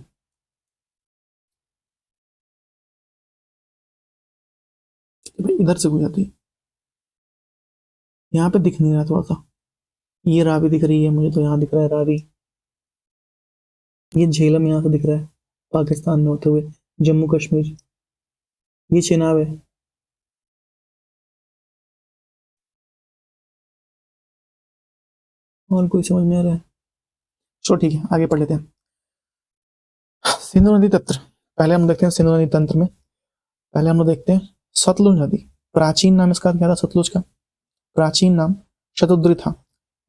भाई इधर से घुस जाती है, यहाँ पे दिख नहीं रहा थोड़ा सा, ये रावी दिख रही है मुझे तो, यहाँ दिख रहा है रावी। ये झेलम यहाँ से दिख रहा है पाकिस्तान में होते हुए जम्मू कश्मीर। ये चेनाब है, और कोई समझ में आ रहा है, चलो ठीक है आगे पढ़ लेते हैं। सिंधु नदी तंत्र, पहले हम देखते हैं सिंधु नदी तंत्र में, पहले हम लोग देखते हैं सतलुज नदी। प्राचीन नाम इसका क्या था सतलुज का, प्राचीन नाम शतुद्री था।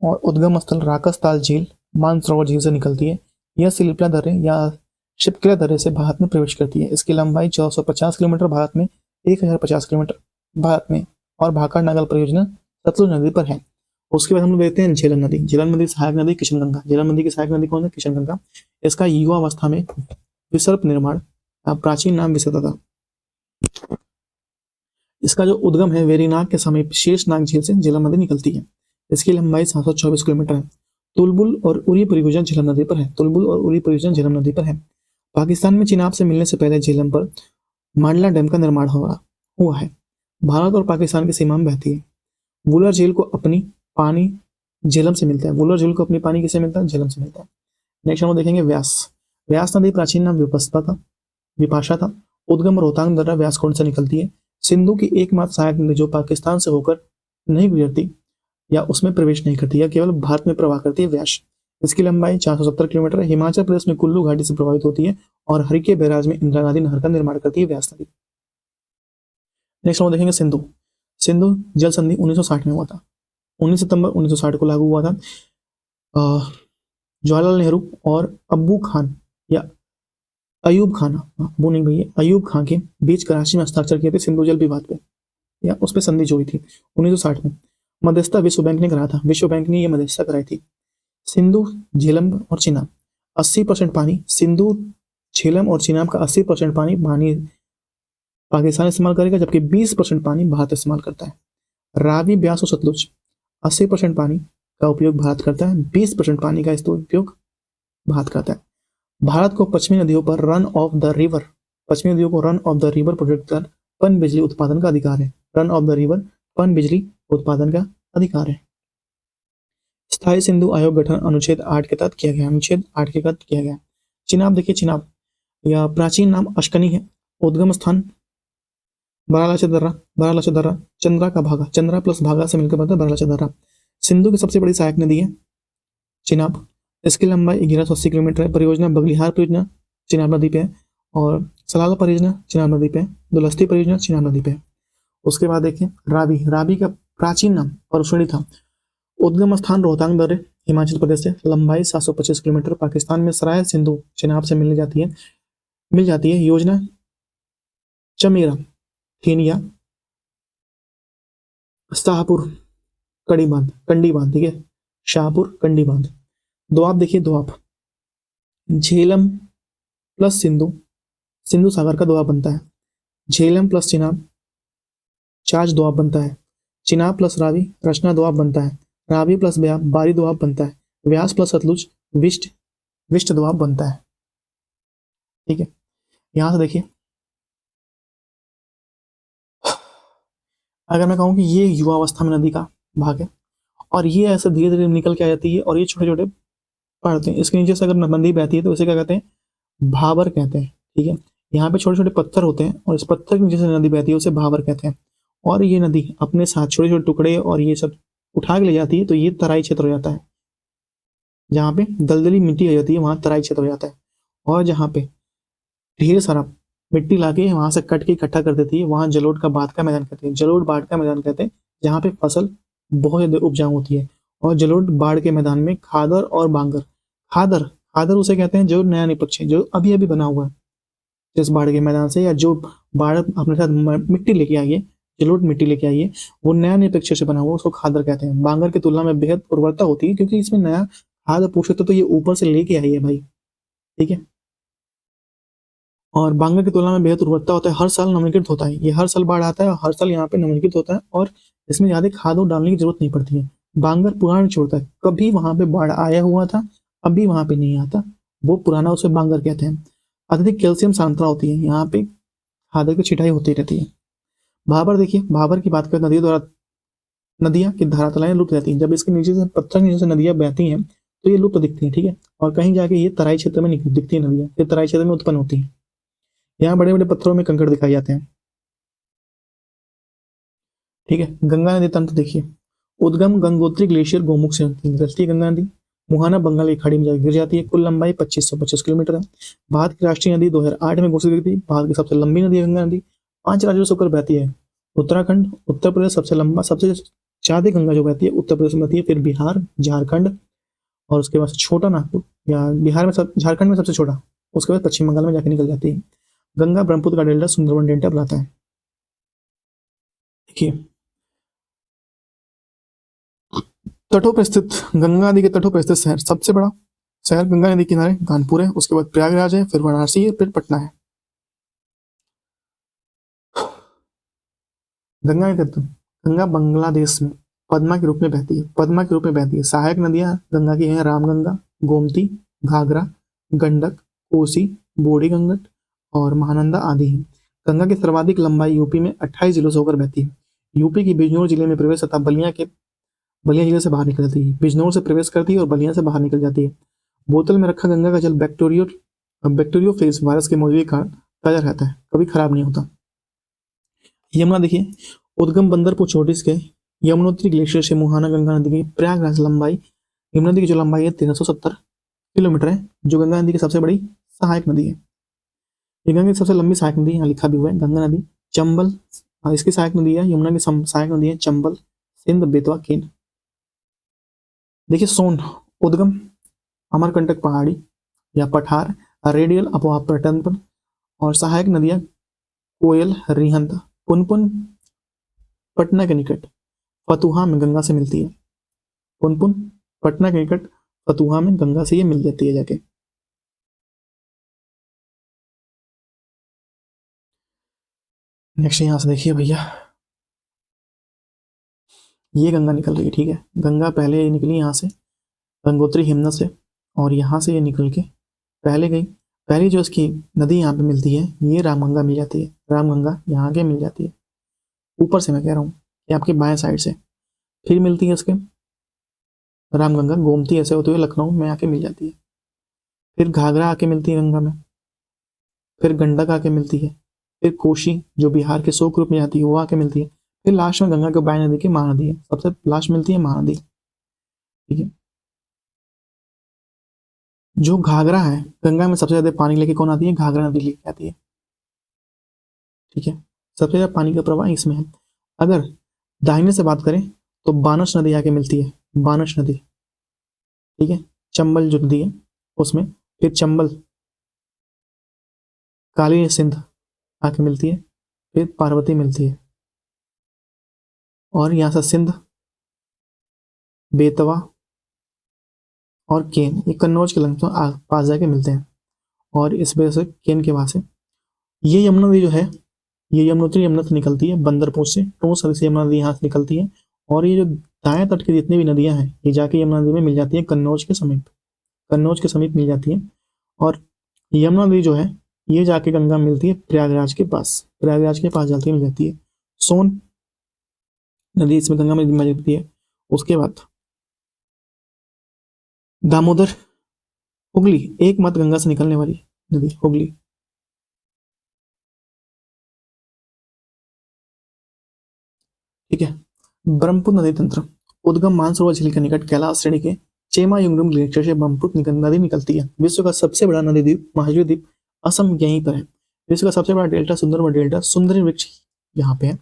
और उद्गम स्थल राकसताल झील, मानसरोवर झील से निकलती है। यह सिलिपला दर्रे या शिपकिला दर्रे से भारत में प्रवेश करती है। इसकी लंबाई 1450 किलोमीटर, भारत में 1050 किलोमीटर भारत में। और भाखड़ नागल परियोजना सतलुज नदी पर है। उसके बाद हम लोग देखते हैं झेलम नदी। झेलम नदी सहायक नदी किशनगंगा। झेलम नदी की सहायक नदी कौन है, किशनगंगा। इसका युवा अवस्था में विसर्प निर्माण, प्राचीन नाम विसर्प था। इसका जो उद्गम है वेरीनाग के समीप शेषनाग झील से झेलम नदी निकलती है। इसकी लंबाई 724 किलोमीटर है। तुलबुल और उरी परियोजना झेलम नदी पर है। तुलबुल और उरी परियोजना झेलम नदी पर है। पाकिस्तान में चिनाब से मिलने से पहले झेलम पर मांडला डैम का निर्माण हुआ है। भारत और पाकिस्तान की सीमा में बहती है। वुलर झील को अपनी पानी झेलम से मिलता है। वुलर झील को अपनी पानी किसे मिलता है, झेलम से मिलता है। नेक्स्ट हम देखेंगे व्यास। व्यास नदी प्राचीन नाम विपाशा था। उद्गम रोहतांग दर्रा व्यास कुंड से निकलती है। सिंधु की एकमात्र सहायक नदी जो पाकिस्तान से होकर नहीं गुजरती या उसमें प्रवेश नहीं करती या केवल भारत में प्रवाह करती है, व्यास। इसकी लंबाई 470 किलोमीटर है। हिमाचल प्रदेश में कुल्लू घाटी से प्रभावित होती है और हरिके बैराज में इंदिरा गांधी नहर का निर्माण करती है व्यास नदी। नेक्स्ट हम देखेंगे सिंधु। सिंधु जल संधि 1960 में हुआ था। 19 सितंबर 1960 को लागू हुआ था। जवाहरलाल नेहरू और अब्बू खान या अयूब खान, वो नहीं भैया, अयूब खान के बीच कराची में हस्ताक्षर किए थे सिंधु जल विवाद पे। या उस पर संधि जो हुई थी 1960 में। मध्यस्थता विश्व बैंक ने कराया था, विश्व बैंक ने ये मध्यस्थता कराई थी। सिंधु, झेलम और चिनाब 80% पानी, सिंधु, झेलम और चिनाब का 80% पानी पाकिस्तान इस्तेमाल करेगा, जबकि 20% पानी भारत इस्तेमाल करता है। रावी, ब्यास और सतलुज 80% पानी का उपयोग भारत करता है, 20% पानी का उपयोग भारत करता है। भारत को पश्चिमी नदियों पर रन ऑफ द रिवर, पश्चिमी नदियों को run of the river project कर पन बिजली उत्पादन का अधिकार है। रन ऑफ द रिवर, पन बिजली उत्पादन का अधिकार है। स्थायी सिंधु आयोग गठन अनुच्छेद 8 के तहत किया गया, अनुच्छेद 8 के तहत किया गया। चिनाब देखिए, चिनाब या प्राचीन नाम अश्कनी है, उद्गम स्थान बारालाचा दर्रा, बारालाचा दर्रा, चंद्रा का भागा, चंद्रा प्लस भागा से मिलकर बनता है बारालाचा दर्रा। सिंधु की सबसे बड़ी सहायक नदी है चिनाब, इसकी लंबाई 1180 किलोमीटर है। परियोजना बगलिहार परियोजना चिनाब नदी पे है, और सलाला परियोजना चिनाब नदी पे है, दुलस्ती परियोजना चिनाब नदी पे है। उसके बाद देखिए रावी, रावी का प्राचीन नाम परसुणी था। उद्गम स्थान रोहतांग दर्रे, हिमाचल प्रदेश से, लंबाई 725 किलोमीटर। पाकिस्तान में सराय सिंधु चिनाब से मिल जाती है। योजना चमेरा, थेनिया, शाहपुर, कंडी बांध, ठीक है, शाहपुर कंडी बांध। दोआब देखिए, दोआब झेलम प्लस सिंधु, सिंधु सागर का दोआब बनता है। झेलम प्लस चिनाब, चाच दोआब बनता है। चिनाब प्लस रावी, रचना दोआब बनता है। रावी प्लस ब्यास, बारी दोआब बनता है। व्यास प्लस सतलुज, विष्ट दोआब बनता है। ठीक है, यहां से देखिए, अगर मैं कहूं कि ये युवावस्था में नदी का भाग है, और ये ऐसे धीरे धीरे निकल के आ जाती है, और ये छोटे छोटे पड़ते हैं। इसके नीचे से अगर नदी बहती है तो इसे क्या कहते हैं, भाबर कहते हैं। ठीक है, यहाँ पे छोटे छोटे पत्थर होते हैं, और इस पत्थर के नीचे से नदी बहती है, उसे भाबर कहते हैं। और ये नदी अपने साथ छोटे छोटे टुकड़े और ये सब उठा के ले जाती है, तो ये तराई क्षेत्र हो जाता है। जहाँ पे दलदली मिट्टी आ जाती है वहां तराई क्षेत्र हो जाता है। और जहाँ पे ढेर सारा मिट्टी लाके वहां से कट के इकट्ठा कर देती है, वहां जलोढ़ का बाढ़ का मैदान कहते हैं। जलोढ़ बाढ़ का मैदान कहते हैं जहाँ पे फसल बहुत ज्यादा उपजाऊ होती है। और जलोढ़ बाढ़ के मैदान में खादर और बांगर, खादर खादर उसे कहते हैं जो नया निपक्ष है, जो अभी अभी बना हुआ है जिस बाढ़ के मैदान से, या जो बाढ़ अपने साथ मिट्टी लेके आई है, जलोढ़ मिट्टी लेके आई है, वो नया निरपेक्ष से बना हुआ, उसको खादर कहते हैं। बांगर की तुलना में बेहद उर्वरता होती है, क्योंकि इसमें नया खाद पोषक तो ये ऊपर से लेके आई है भाई। ठीक है, और बांगर की तुलना में बेहद उर्वरता होता है, हर साल नवीनीकृत होता है, ये हर साल बाढ़ आता है और हर साल यहाँ पे नवीनीकृत होता है, और इसमें ज्यादा खाद और डालने की जरूरत नहीं पड़ती है। बांगर पुराना छोड़ता है, कभी वहां पे बाढ़ आया हुआ था, अभी वहां पे नहीं आता, वो पुराना, उसे बांगर कहते हैं। अत्यधिक कैल्शियम सांद्रता होती है, यहाँ पे खादर की छिटाई होती रहती है। भाबर देखिए, भाबर की बात करें, नदियां की धरातलाएं लुप्त रहती हैं। जब इसके नीचे से, पत्थर के नीचे से नदियां बहती हैं तो ये लुप्त दिखती हैं। ठीक है, और कहीं जाके ये तराई क्षेत्र में दिखती है नदियां, ये तराई क्षेत्र में उत्पन्न होती हैं। यहाँ बड़े बड़े पत्थरों में कंकड़ दिखाई जाते हैं। ठीक है, गंगा नदी तंत्र देखिए, उद्गम गंगोत्री ग्लेशियर गोमुख से निकलती है गंगा नदी, मुहाना बंगाल की खाड़ी में जाकर गिर जाती है। कुल लंबाई 2525 किलोमीटर है। भारत की राष्ट्रीय नदी 2008 में घोषित की थी। भारत की सबसे लंबी नदी है गंगा नदी, 5 राज्यों से होकर बहती है। उत्तराखंड, उत्तर प्रदेश सबसे लंबा, सबसे ज्यादा गंगा जो बहती है उत्तर प्रदेश में बहती है, फिर बिहार, झारखंड, और उसके बाद छोटा नागपुर, या बिहार में झारखंड में सबसे छोटा, उसके बाद पश्चिम बंगाल में जाकर निकल जाती है। गंगा ब्रह्मपुत्र का डेल्टा सुंदरवन डेल्टा बनाता है। देखिए, तटों पर स्थित, गंगा नदी के तटों पर स्थित शहर, सबसे बड़ा शहर गंगा नदी किनारे कानपुर है, उसके बाद प्रयागराज है, फिर वाराणसी है, फिर पटना है। गंगा नदी तत्व, गंगा बांग्लादेश में पद्मा के रूप में बहती है, पद्मा के रूप में बहती है। सहायक नदियां गंगा की हैं रामगंगा, गोमती, घाघरा, गंडक, कोसी, बूढ़ी गंगट और महानंदा आदि हैं। गंगा की सर्वाधिक लंबाई यूपी में 28 जिलों से होकर बहती है। यूपी की बिजनौर जिले में प्रवेश तथा बलिया जिले से बाहर निकलती है। बिजनौर से प्रवेश करती है और बलिया से बाहर निकल जाती है। बोतल में रखा गंगा का जल बैक्टीरियोफेज वायरस के मौजूदगी के कारण ताजा रहता है, कभी खराब नहीं होता। यमुना देखिए, उद्गम बंदरपुर चोटिस के यमुनोत्री ग्लेशियर से मुहाना गंगा नदी की प्रयागराज लंबाई, यमुना नदी की जो लंबाई है 1370 किलोमीटर है, जो गंगा नदी की सबसे बड़ी सहायक नदी है। ये गंगा की सबसे लंबी सहायक नदी, यहाँ लिखा भी हुआ है गंगा नदी। चंबल इसकी सहायक नदी है, यमुना की सहायक नदी है चंबल, सिंध, बेतवा, केन। देखिए, सोन, उद्गम अमरकंटक पहाड़ी या पठार, रेडियल अपवाह पैटर्न पर, और सहायक नदियां कोयल, रिहंद, पुनपुन, पटना के निकट फतुहा में गंगा से मिलती है। पुनपुन पटना के निकट फतुहा में गंगा से ये मिल जाती है जाके। नेक्स्ट यहां से देखिए भैया, ये गंगा निकल रही है, ठीक है। गंगा पहले निकली यहाँ से गंगोत्री हिमनद से, और यहाँ से ये निकल के पहले गई। पहली जो इसकी नदी यहाँ पे मिलती है ये रामगंगा मिल जाती है। रामगंगा यहाँ के मिल जाती है, ऊपर से मैं कह रहा हूँ, ये आपके बाएं साइड से। फिर मिलती है इसके रामगंगा गोमती ऐसे होते हुए लखनऊ में आके मिल जाती है। फिर घाघरा आके मिलती है गंगा में। फिर गंडक आके मिलती है। फिर कोशी जो बिहार के 100 ग्रुप में जाती है वो आके मिलती है। फिर लास्ट में गंगा के बाएं नदी की महानदी है, सबसे लास्ट मिलती है महानदी, ठीक है। जो घाघरा है, गंगा में सबसे ज्यादा पानी लेके कौन आती है? घाघरा नदी लेके आती है, ठीक है। सबसे ज्यादा पानी का प्रवाह इसमें है। अगर दाहिने से बात करें तो बानस नदी आके मिलती है, बानस नदी, ठीक है। चंबल जो नदी है उसमें। फिर चंबल काली सिंध आके मिलती है। फिर पार्वती मिलती है, और यहाँ से सिंध, बेतवा और केन, ये कन्नौज के लंग पास जाके मिलते हैं। और इस वजह से केन के वहां से ये यमुना नदी जो है, ये यमुनोत्री यमुना से निकलती है बंदरपुर से, टोंस नदी से यमुना नदी यहाँ से निकलती है। और ये जो दाएं तट की जितनी भी नदियां हैं ये जाके यमुना नदी में मिल जाती है कन्नौज के समीप, कन्नौज के समीप मिल जाती है। और यमुना नदी जो है ये जाके गंगा में मिलती है प्रयागराज के पास, प्रयागराज के पास जाके मिल जाती है। सोन नदी इसमें गंगा में मिल जाती है। उसके बाद दामोदर, हुगली, एक मत गंगा से निकलने वाली नदी हुगली, ठीक है। ब्रह्मपुत्र नदी तंत्र, उद्गम मानसरोवर झील के निकट कैलाश श्रेणी के चेमा युंगडुम ग्लेशियर से ब्रह्मपुत्र नदी निकलती है। विश्व का सबसे बड़ा नदी द्वीप महाद्वीप द्वीप असम यहीं पर है। विश्व का सबसे बड़ा डेल्टा सुंदरबन डेल्टा सुंदरी वृक्ष यहाँ पे है।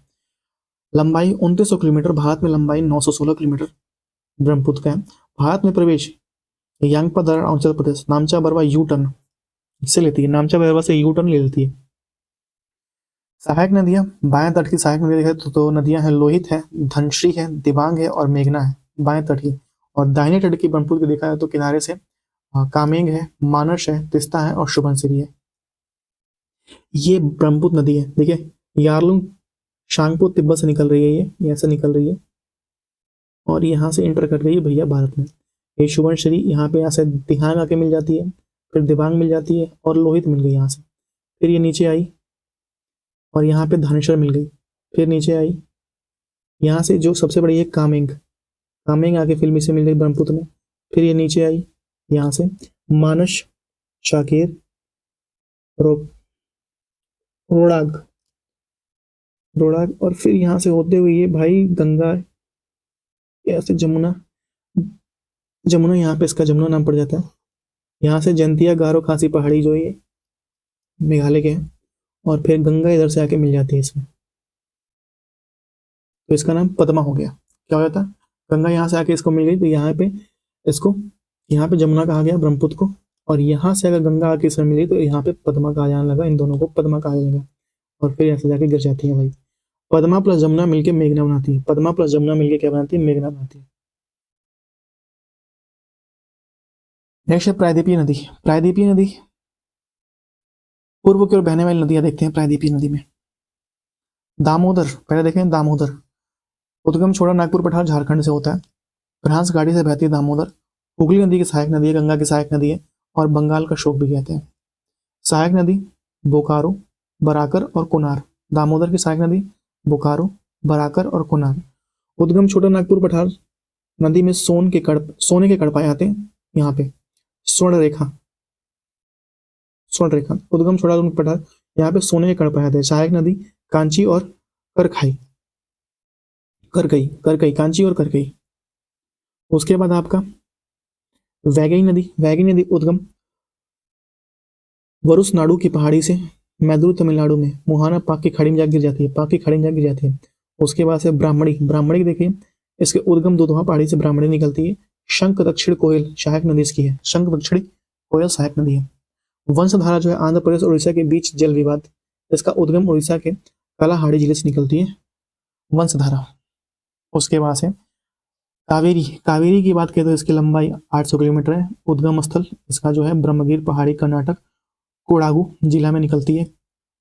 लंबाई 2900 किलोमीटर, भारत में लंबाई 916 किलोमीटर ब्रह्मपुत्र का है। भारत में प्रवेश यांगपा दर्रा अरुणाचल प्रदेश नामचा बरवा यू टर्न से लेती है, नामचा बरवा से यू टर्न ले लेती है। सहायक नदियां, बाएं तट की सहायक नदियां देखें तो नदियां हैं लोहित है, धनश्री है, दिबांग है और मेघना है बाएं तट की। और दाहिने तट की ब्रह्मपुत्र की देखा जाए तो किनारे से कामेंग है, मानस है, तिस्ता है और सुबनसिरी है। ये ब्रह्मपुत्र नदी है, देखिए यारलुंग शांगपो तिब्बत से निकल रही है, ये ऐसे निकल रही है और यहाँ से इंटर कर गई है भैया भारत में। ये सुबनसिरी यहाँ पे यहाँ से दिहांग आके मिल जाती है, फिर दिबांग मिल जाती है और लोहित मिल गई यहाँ से। फिर ये नीचे आई और यहाँ पे धानेश्वर मिल गई। फिर नीचे आई, यहाँ से जो सबसे बड़ी है कामेंग, कामेंग आके फिल्मी से मिल गई ब्रह्मपुत्र में। फिर ये नीचे आई यहाँ से मानस, शाकेर, रोड़ाग, रोड़ाग और फिर यहाँ से होते हुए ये भाई गंगा, ऐसे जमुना, जमुना यहाँ पे इसका जमुना नाम पड़ जाता है। यहाँ से जंतिया, गारो, खासी पहाड़ी जो ये मेघालय के हैं, और फिर गंगा इधर से आके मिल जाती है इसमें, तो इसका नाम पद्मा हो गया। क्या हो जाता? गंगा यहाँ से आके इसको मिल गई तो यहाँ पे इसको, यहाँ पे जमुना कहा गया ब्रह्मपुत्र को, और यहाँ से अगर गंगा आके इसमें मिली तो यहाँ पे पद्मा कहा जाने लगा, इन दोनों को पद्मा कहा जाएगा। और फिर ऐसे जाके गिर जाती है भाई। पद्मा प्लस जमुना मिलके मेघना बनाती है, पद्मा प्लस जमुना मिलके क्या बनाती है? मेघना बनाती है। नेक्स्ट है प्रायद्वीपीय नदी। प्रायद्वीपीय नदी पूर्व की ओर बहने वाली नदियां देखते हैं प्रायद्वीपीय नदी में। दामोदर, पहले देखें दामोदर, उद्गम छोड़ा नागपुर पठार झारखंड से होता है। फ्रांस घाटी से बहती है दामोदर। हुगली नदी की सहायक नदी है, गंगा की सहायक नदी है और बंगाल का शोक भी कहते हैं। सहायक नदी बोकारो, बराकर और कुनार। दामोदर की सहायक नदी बोकारो, बराकर और कुनार। उद्गम छोटा नागपुर पठार नदी में सोने के कड़ पाए जाते हैं। यहाँ पे स्वर्ण रेखा, स्वर्ण रेखा, उद्गम छोटा पठार, यहाँ पे सोने के कड़ पाए जाते हैं। सहायक नदी कांची और करखाई, करकई, करकई, कांची और करकई। उसके बाद आपका वैगई नदी, वैगई नदी उद्गम वरुसनाडु की पहाड़ी से मैदुर तमिलनाडु में मुहाना पाक की खाड़ी में जाकर गिर जाती है, पाक की खाड़ी में जाकर गिर जाती है। उसके बाद से ब्राह्मणी, ब्राह्मणी देखिए इसके उद्गम दुधवा पहाड़ी से ब्राह्मणी निकलती है। शंख दक्षिण कोयल सहायक नदी इसकी है, शंख दक्षिणी कोयल सहायक नदी है। वंशधारा जो है आंध्र प्रदेश और उड़ीसा के बीच जल विवाद, इसका उद्गम उड़ीसा के कालाहाड़ी जिले से निकलती है। वंशधारा। उसके बाद है कावेरी। कावेरी की बात करें तो इसकी लंबाई 800 किलोमीटर है। उद्गम स्थल इसका जो है ब्रह्मगिर पहाड़ी कर्नाटक कोडागु जिला में निकलती है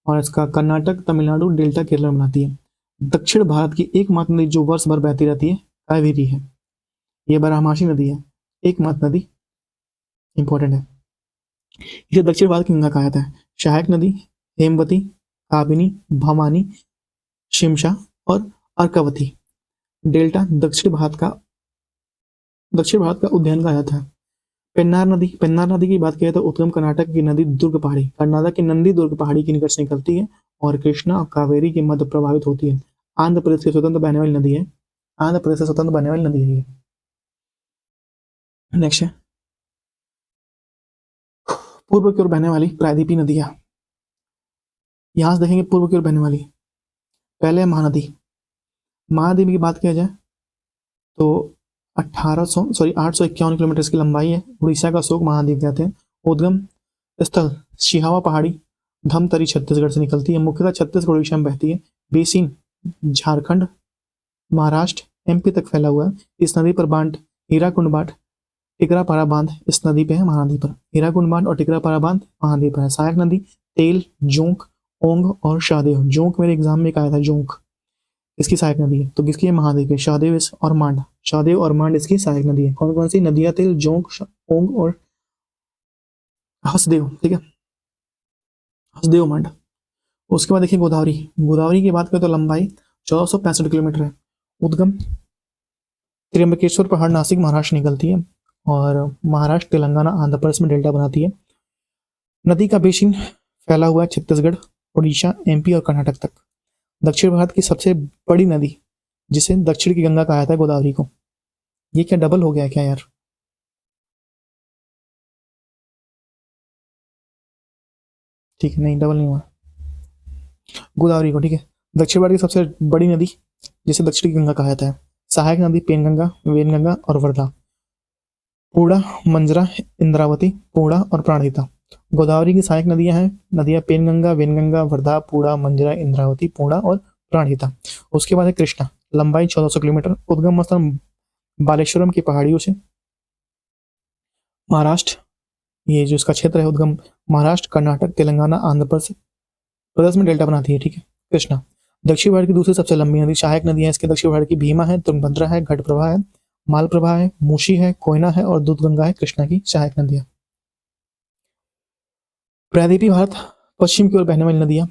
और इसका कर्नाटक तमिलनाडु डेल्टा केरल में बनाती है। दक्षिण भारत की एकमात्र नदी जो वर्ष भर बहती रहती है कावेरी है। ये बारहमासी नदी है, एकमात्र नदी, इंपॉर्टेंट है। इसे दक्षिण भारत की गंगा कहा जाता है। सहायक नदी हेमवती, काबिनी, भवानी, शिमशा और अर्कावती। डेल्टा दक्षिण भारत का उद्यान कहा जाता है। पेन्नार नदी की बात करें तो उद्गम कर्नाटक की नदी दुर्ग पहाड़ी, कर्नाटक की नंदी दुर्ग पहाड़ी के निकट से निकलती है और कृष्णा और कावेरी के मध्य प्रभावित होती है। आंध्र प्रदेश की स्वतंत्र बहने वाली नदी है। आंध्र प्रदेश से स्वतंत्र बहने वाली नदी है ये। नेक्स्ट है पूर्व की ओर बहने वाली प्रायद्वीपीय नदियां। यहां से देखेंगे पूर्व की ओर बहने वाली, पहले महानदी। महानदी की बात किया जाए तो 851 किलोमीटर की लंबाई है। उड़ीसा का शोक महाद्वीप कहते हैं। उद्गम स्थल सिहावा पहाड़ी धमतरी छत्तीसगढ़ से निकलती है। मुख्यतः छत्तीसगढ़ उड़ीसा में बहती है। बेसिन झारखंड महाराष्ट्र एमपी तक फैला हुआ है। इस नदी पर बांध हीराकुंड बांध टिकरापारा बांध इस नदी पे है, महानदी पर। हीराकुंड बांध और टिकरापारा बांध महानदी पर है। सहायक नदी तेल, जोंक, ओंग और शाहदेव। जोंक मेरे एग्जाम में आया था, जोंक इसकी सहायक नदी है। तो किसकी है? महाद्वीप है। शाहदेव और मांड, शाहदेव और मांड इसकी सहायक नदी है। कौन कौन सी नदियां? तेल, जोंक, ओंग और हसदेव। ठीक है, हसदेव मांड। उसके बाद देखिए गोदावरी। गोदावरी की बात करें तो लंबाई 1465 किलोमीटर है। उद्गम त्र्यंबकेश्वर पहाड़ नासिक महाराष्ट्र निकलती है और महाराष्ट्र तेलंगाना आंध्र प्रदेश में डेल्टा बनाती है। नदी का बेसिन फैला हुआ है छत्तीसगढ़ उड़ीसा एमपी और कर्नाटक तक। दक्षिण भारत की सबसे बड़ी नदी जिसे दक्षिण की गंगा कहा जाता है गोदावरी को। ये क्या डबल हो गया है क्या यार? ठीक है, नहीं डबल नहीं हुआ गोदावरी को। ठीक है, दक्षिण भारत की सबसे बड़ी नदी जिसे दक्षिण की गंगा कहा जाता है। सहायक नदी पेनगंगा, वेनगंगा और वर्धा। पूर्णा, मंजरा, इंद्रावती, पूर्णा और प्राणहिता। गोदावरी की सहायक नदियां पेनगंगा, वेनगंगा, वर्धा, पूर्णा, मंजरा, इंद्रावती, पूर्णा और प्राणहिता। उसके बाद है कृष्णा। लंबाई 1400 किलोमीटर। उद्गम स्थल बालेश्वरम की पहाड़ियों से महाराष्ट्र, ये जो इसका क्षेत्र है उद्गम महाराष्ट्र कर्नाटक तेलंगाना आंध्र प्रदेश में डेल्टा बनाती है। ठीक है, कृष्णा दक्षिण भारत की दूसरी सबसे लंबी नदी। सहायक नदियां इसके दक्षिण भारत की भीमा है, तुंगभद्रा है, घटप्रभा है, मालप्रभा है, मूशी है, कोयना है और दूधगंगा है कृष्णा की सहायक नदियां। प्रायद्वीपीय भारत पश्चिम की ओर बहने वाली नदियां।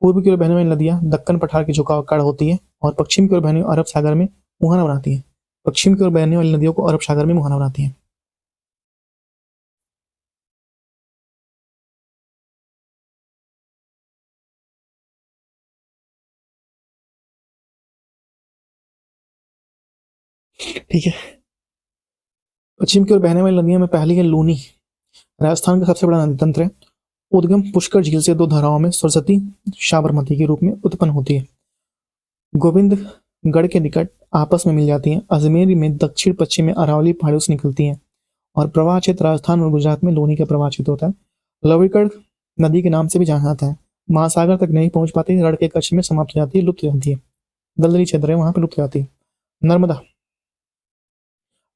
पूर्व की ओर बहने वाली नदियां दक्कन पठार की झुकाव कड़ होती है और पश्चिम की ओर बहने अरब सागर में मुहाना बनाती है। पश्चिम की ओर बहने वाली नदियों को अरब सागर में मुहाना बनाती है। ठीक है, पश्चिम की ओर बहने वाली नदियों में पहली है लूनी, राजस्थान का सबसे बड़ा नदी तंत्र है। उद्गम पुष्कर झील से दो धाराओं में सरस्वती साबरमती के रूप में उत्पन्न होती है। गोविंदगढ़ के निकट आपस में मिल जाती हैं। अजमेर में दक्षिण पश्चिम में अरावली पहाड़ियों से निकलती हैं और प्रवाह क्षेत्र राजस्थान और गुजरात में लोनी का प्रवाह क्षेत्र होता है। लवणगढ़ नदी के नाम से भी जाना जाता है। महासागर तक नहीं पहुंच पाती, रण के कच्छ में समाप्त हो जाती है, लुप्त हो जाती है। दलदली क्षेत्र है, वहां पर लुप्त हो जाती है। नर्मदा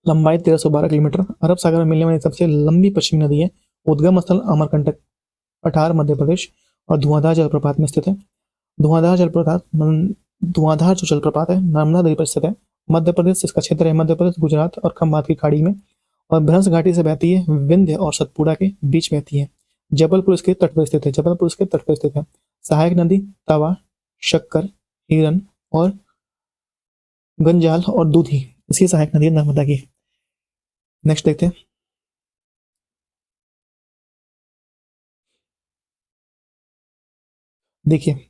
लंबाई 1312 किलोमीटर। अरब सागर में मिलने वाली सबसे लंबी पश्चिमी नदी है। उद्गम स्थल अमरकंटक पठार मध्य प्रदेश और धुआंधार जलप्रपात में स्थित है। धुआंधार जो जलप्रपात है नर्मदा नदी पर स्थित है। मध्य प्रदेश इसका क्षेत्र है। मध्य प्रदेश गुजरात और खंबात की खाड़ी में और भ्रंश घाटी से बहती है। विंध्य और सतपुड़ा के बीच बहती है। जबलपुर इसके तट पर स्थित है। जबलपुर इसके तट पर स्थित है। सहायक नदी तवा, शक्कर, हिरन और गंजाल और दूधी इसकी सहायक नदी है नर्मदा की। नेक्स्ट देखते हैं। देखिए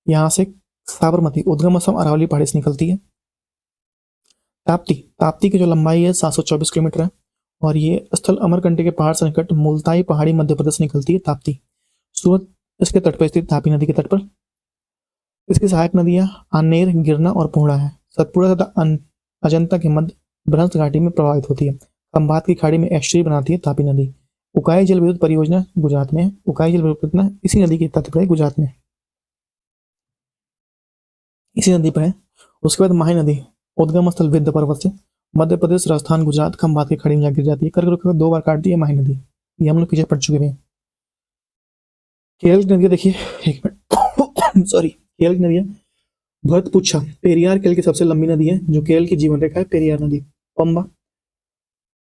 यहां से साबरमती उद्गम असम अरावली पहाड़ी से निकलती है। ताप्ती ताप्ती की जो लंबाई है 724 किलोमीटर है और ये स्थल अमरकंटक के पहाड़ से निकट मुल्ताई पहाड़ी मध्य प्रदेश से निकलती है। ताप्ती सूरत इसके तट पर स्थित तापी नदी के तट पर। इसकी सहायक नदियां आनेर, गिरना और पूर्णा है। सतपुड़ा तथा अजंता के मध्य भ्रंश घाटी में प्रभावित होती है। खंबात की खाड़ी में एस्ट्री बनाती है तापी नदी। उकाई जल विद्युत परियोजना गुजरात में है। उकाई जल विद्युत परियोजना इसी नदी के तट पर गुजरात में। इसी नदी पर है। उसके बाद माही नदी उद्गम स्थल विंध्य पर्वत से मध्य प्रदेश, राजस्थान, गुजरात, खंभात के खाड़ी में जाकर गिर जाती है। कर्क को 2 बार काटती है माही नदी। ये हम लोग पीछे पढ़ चुके हैं। केरल की नदी देखिए, एक मिनट सॉरी, केरल की नदी भरतपुच्छा पेरियार केरल की सबसे लंबी नदी है जो केरल की जीवन रेखा है पेरियार नदी। पंबा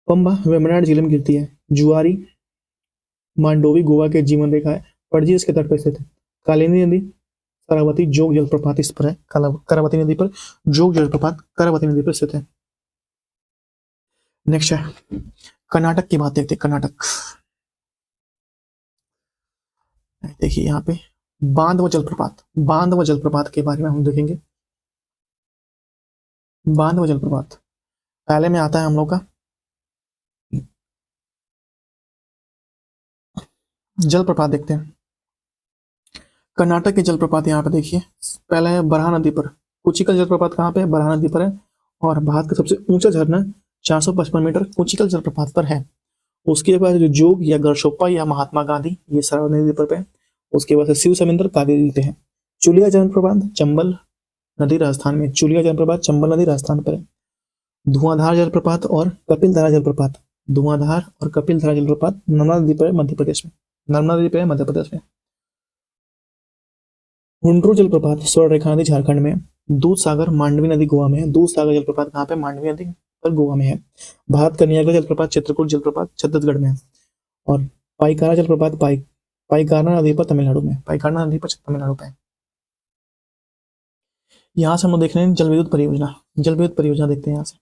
पंबा वेम्बनाड जिले में गिरती है। जुआरी मांडोवी गोवा के जीवन रेखा है। पणजी इसके तट पर स्थित है। कालिंदी नदी करावती जोग जलप्रपात इस पर है। करावती नदी पर जोग जलप्रपात करावती नदी पर स्थित है। नेक्स्ट है कर्नाटक की बात देखते हैं। कर्नाटक देखिए यहाँ पे बांध व जलप्रपात के बारे में हम देखेंगे। बांध व जलप्रपात पहले में आता है हम लोग का जलप्रपात देखते हैं। कर्नाटक के जलप्रपात यहाँ पे देखिए, पहला है बरहा नदी पर। कुचिकल जलप्रपात कहाँ पे है? बरहा नदी पर है। और भारत का सबसे ऊंचा झरना 455 मीटर कुचिकल जलप्रपात पर है। उसके बाद जो जोग या गरशोप्पा या महात्मा गांधी ये सरयू नदी पर है। उसके बाद शिव समुद्र कावेरी पे है। चुलिया जलप्रपात चंबल नदी राजस्थान में। चुलिया जलप्रपात चंबल नदी राजस्थान पर है। धुआंधार जलप्रपात और कपिलधारा जलप्रपात, धुआंधार और कपिलधारा जलप्रपात नर्मदा नदी पर है मध्य प्रदेश में। नर्मदा नदी पर है मध्य प्रदेश में। हुंड्रू जलप्रपात स्वर्ण रेखा नदी झारखंड में। दूध सागर मांडवी नदी गोवा में है। दूध सागर जलप्रपात कहाँ पे? मांडवी नदी पर गोवा में है। भारत का नियाग्रा जलप्रपात चित्रकूट जलप्रपात छत्तीसगढ़ में है। और पाइकारा जलप्रपात पाइकारा नदी पर तमिलनाडु में। पाइकारा नदी पर तमिलनाडु पे है। यहाँ से हम लोग देख रहे हैं जल विद्युत परियोजना। जल विद्युत परियोजना देखते हैं यहाँ से।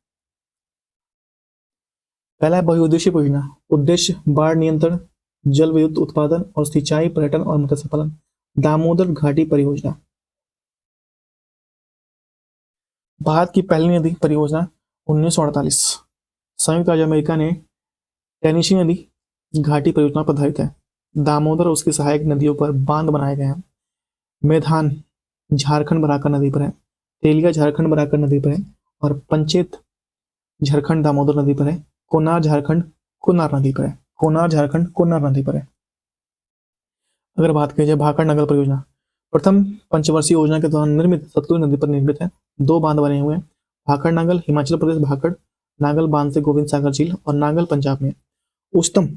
पहला है बहुउद्देशीय परियोजना। उद्देश्य बाढ़ नियंत्रण, जल विद्युत उत्पादन और सिंचाई, पर्यटन और मत्स्य पालन। दामोदर घाटी परियोजना भारत की पहली नदी परियोजना 1948 संयुक्त राज्य अमेरिका ने टेनेसी नदी घाटी परियोजना पर आधारित है। दामोदर उसकी सहायक नदियों पर बांध बनाए गए हैं। मेधान झारखंड बराकर नदी पर है। तेलिया झारखंड बराकर नदी पर है। और पंचेत झारखंड दामोदर नदी पर है। कोनार झारखंड कुन्नार नदी पर है। कोनार झारखंड कुन्नार नदी पर है। अगर बात की जाए भाखड़ नगर परियोजना, प्रथम पंचवर्षीय योजना के दौरान निर्मित सतलुज नदी पर निर्मित है। 2 बांध बने हुए हैं। भाखड़ नागल हिमाचल प्रदेश, भाखड़ नागल बांध से गोविंद सागर झील और नागल पंजाब में। उच्चतम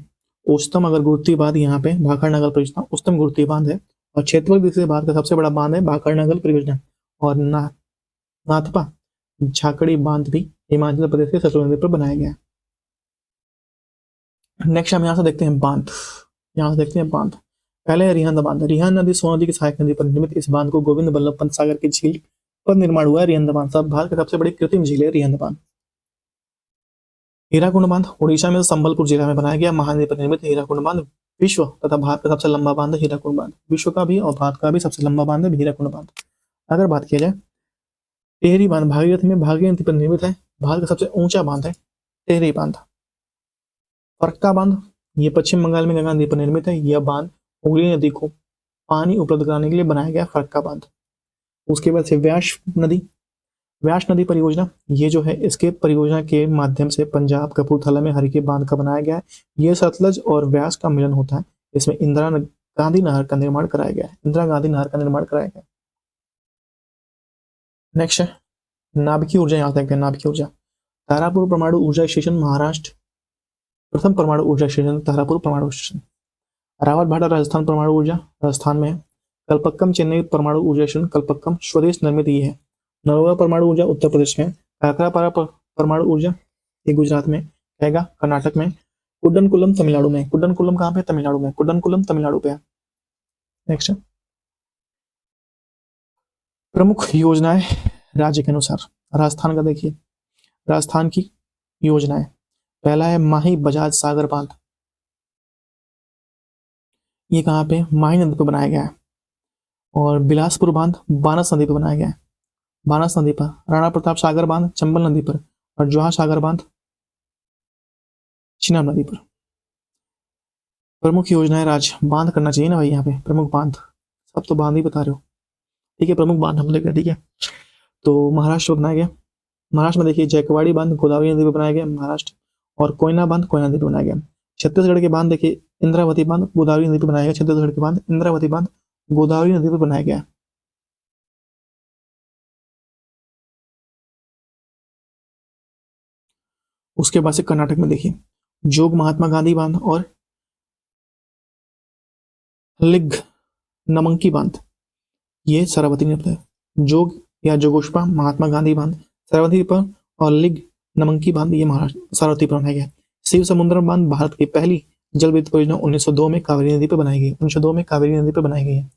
उच्चतम अगर गुरुत्वीय बांध यहाँ पे भाखड़ नागल परियोजना उच्चतम गुरुत्वीय बांध है। और क्षेत्रफल दृष्टि से भारत का सबसे बड़ा बांध है भाखड़ नागल परियोजना। और नाथपा झाकड़ी बांध भी हिमाचल प्रदेश के सतलुज नदी पर बनाया गया है। नेक्स्ट हम यहाँ से देखते हैं बांध। यहाँ से देखते हैं बांध। पहले है रिहंद बांध। रिहंद नदी सोन नदी की सहायक नदी पर निर्मित इस बांध को गोविंद बल्लभ पंत सागर की झील पर निर्माण हुआ है। रिहंद बांध सब भारत का सबसे बड़ी कृत्रिम झील है रिहंद बांध। हीराकुंड बांध उड़ीसा में संबलपुर जिला में बनाया गया महानदी पर निर्मित हीराकुंड बांध विश्व तथा भारत का सबसे लंबा बांध है हीराकुंड बांध। विश्व का भी और भारत का भी सबसे लंबा बांध है हीराकुंड बांध। अगर बात किया जाए टेहरी बांध भागीरथी में भागीरथी नदी पर निर्मित है। भारत का सबसे ऊंचा बांध है टेहरी बांध। फरक्का बांध ये पश्चिम बंगाल में गंगा नदी पर निर्मित है। यह बांध हुगली नदी को पानी उपलब्ध कराने के लिए बनाया गया फरक्का बांध। उसके बाद से व्यास नदी परियोजना, ये जो है इसके परियोजना के माध्यम से पंजाब कपूरथला में हरिके बांध का बनाया गया है। यह सतलज और व्यास का मिलन होता है। इसमें इंदिरा गांधी नहर का निर्माण कराया गया है। इंदिरा गांधी नहर का निर्माण कराया गया। नेक्स्ट है नाभिकीय ऊर्जा। यहाँ देखते हैं नाभिकीय ऊर्जा। तारापुर परमाणु ऊर्जा स्टेशन महाराष्ट्र। प्रथम परमाणु ऊर्जा स्टेशन तारापुर परमाणु स्टेशन। रावतभाटा राजस्थान परमाणु ऊर्जा राजस्थान में है। कलपक्कम चेन्नई परमाणु ऊर्जा स्टेशन कलपक्कम स्वदेश निर्मित ये है। नरोवा परमाणु ऊर्जा उत्तर प्रदेश में। काकरापारा परमाणु ऊर्जा ये गुजरात में। कैगा कर्नाटक में। कुड्डनकुलम तमिलनाडु में। कुड्डनकुलम कहाँ पे? तमिलनाडु में। कुड्डनकुलम तमिलनाडु पे है। नेक्स्ट प्रमुख योजनाएं राज्य के अनुसार। राजस्थान का देखिए, राजस्थान की योजनाएं। पहला है माही बजाज सागर बांध। ये कहाँ पे? माही नदी पर बनाया गया है। और बिलासपुर बांध बानस नदी पर बनाया गया है। बानस नदी पर। राणा प्रताप सागर बांध चंबल नदी पर। और जवाहर सागर बांध चिनाब नदी पर। प्रमुख योजनाएं राज्य। बांध करना चाहिए ना भाई यहाँ पे। प्रमुख बांध सब तो बांध ही बता रहे हो। ठीक है, प्रमुख बांध हम देख। ठीक है, तो महाराष्ट्र बनाया गया। महाराष्ट्र में देखिए जयकवाड़ी बांध गोदावरी नदी पर बनाया गया महाराष्ट्र। और कोयना बांध कोयना नदी पर बनाया गया। छत्तीसगढ़ के बांध देखिए इंद्रावती बांध गोदावरी नदी पर बनाया गया। छत्तीसगढ़ के बांध इंद्रावती बांध गोदावरी नदी पर बनाया गया। उसके बाद से कर्नाटक में देखिए जोग महात्मा गांधी बांध और लिग नमंकी बांध, ये शरावती नदी पर है। जोग या जोगोष्पा महात्मा गांधी बांध शरावती पर, और लिग नमंकी बांध ये महाराष्ट्र शरावती पर बनाया गया। शिव समुद्रम बांध भारत की पहली जल विद्युत परियोजना 1902 में कावेरी नदी पर बनाई गई, 1902 में कावेरी नदी पर बनाई गई है।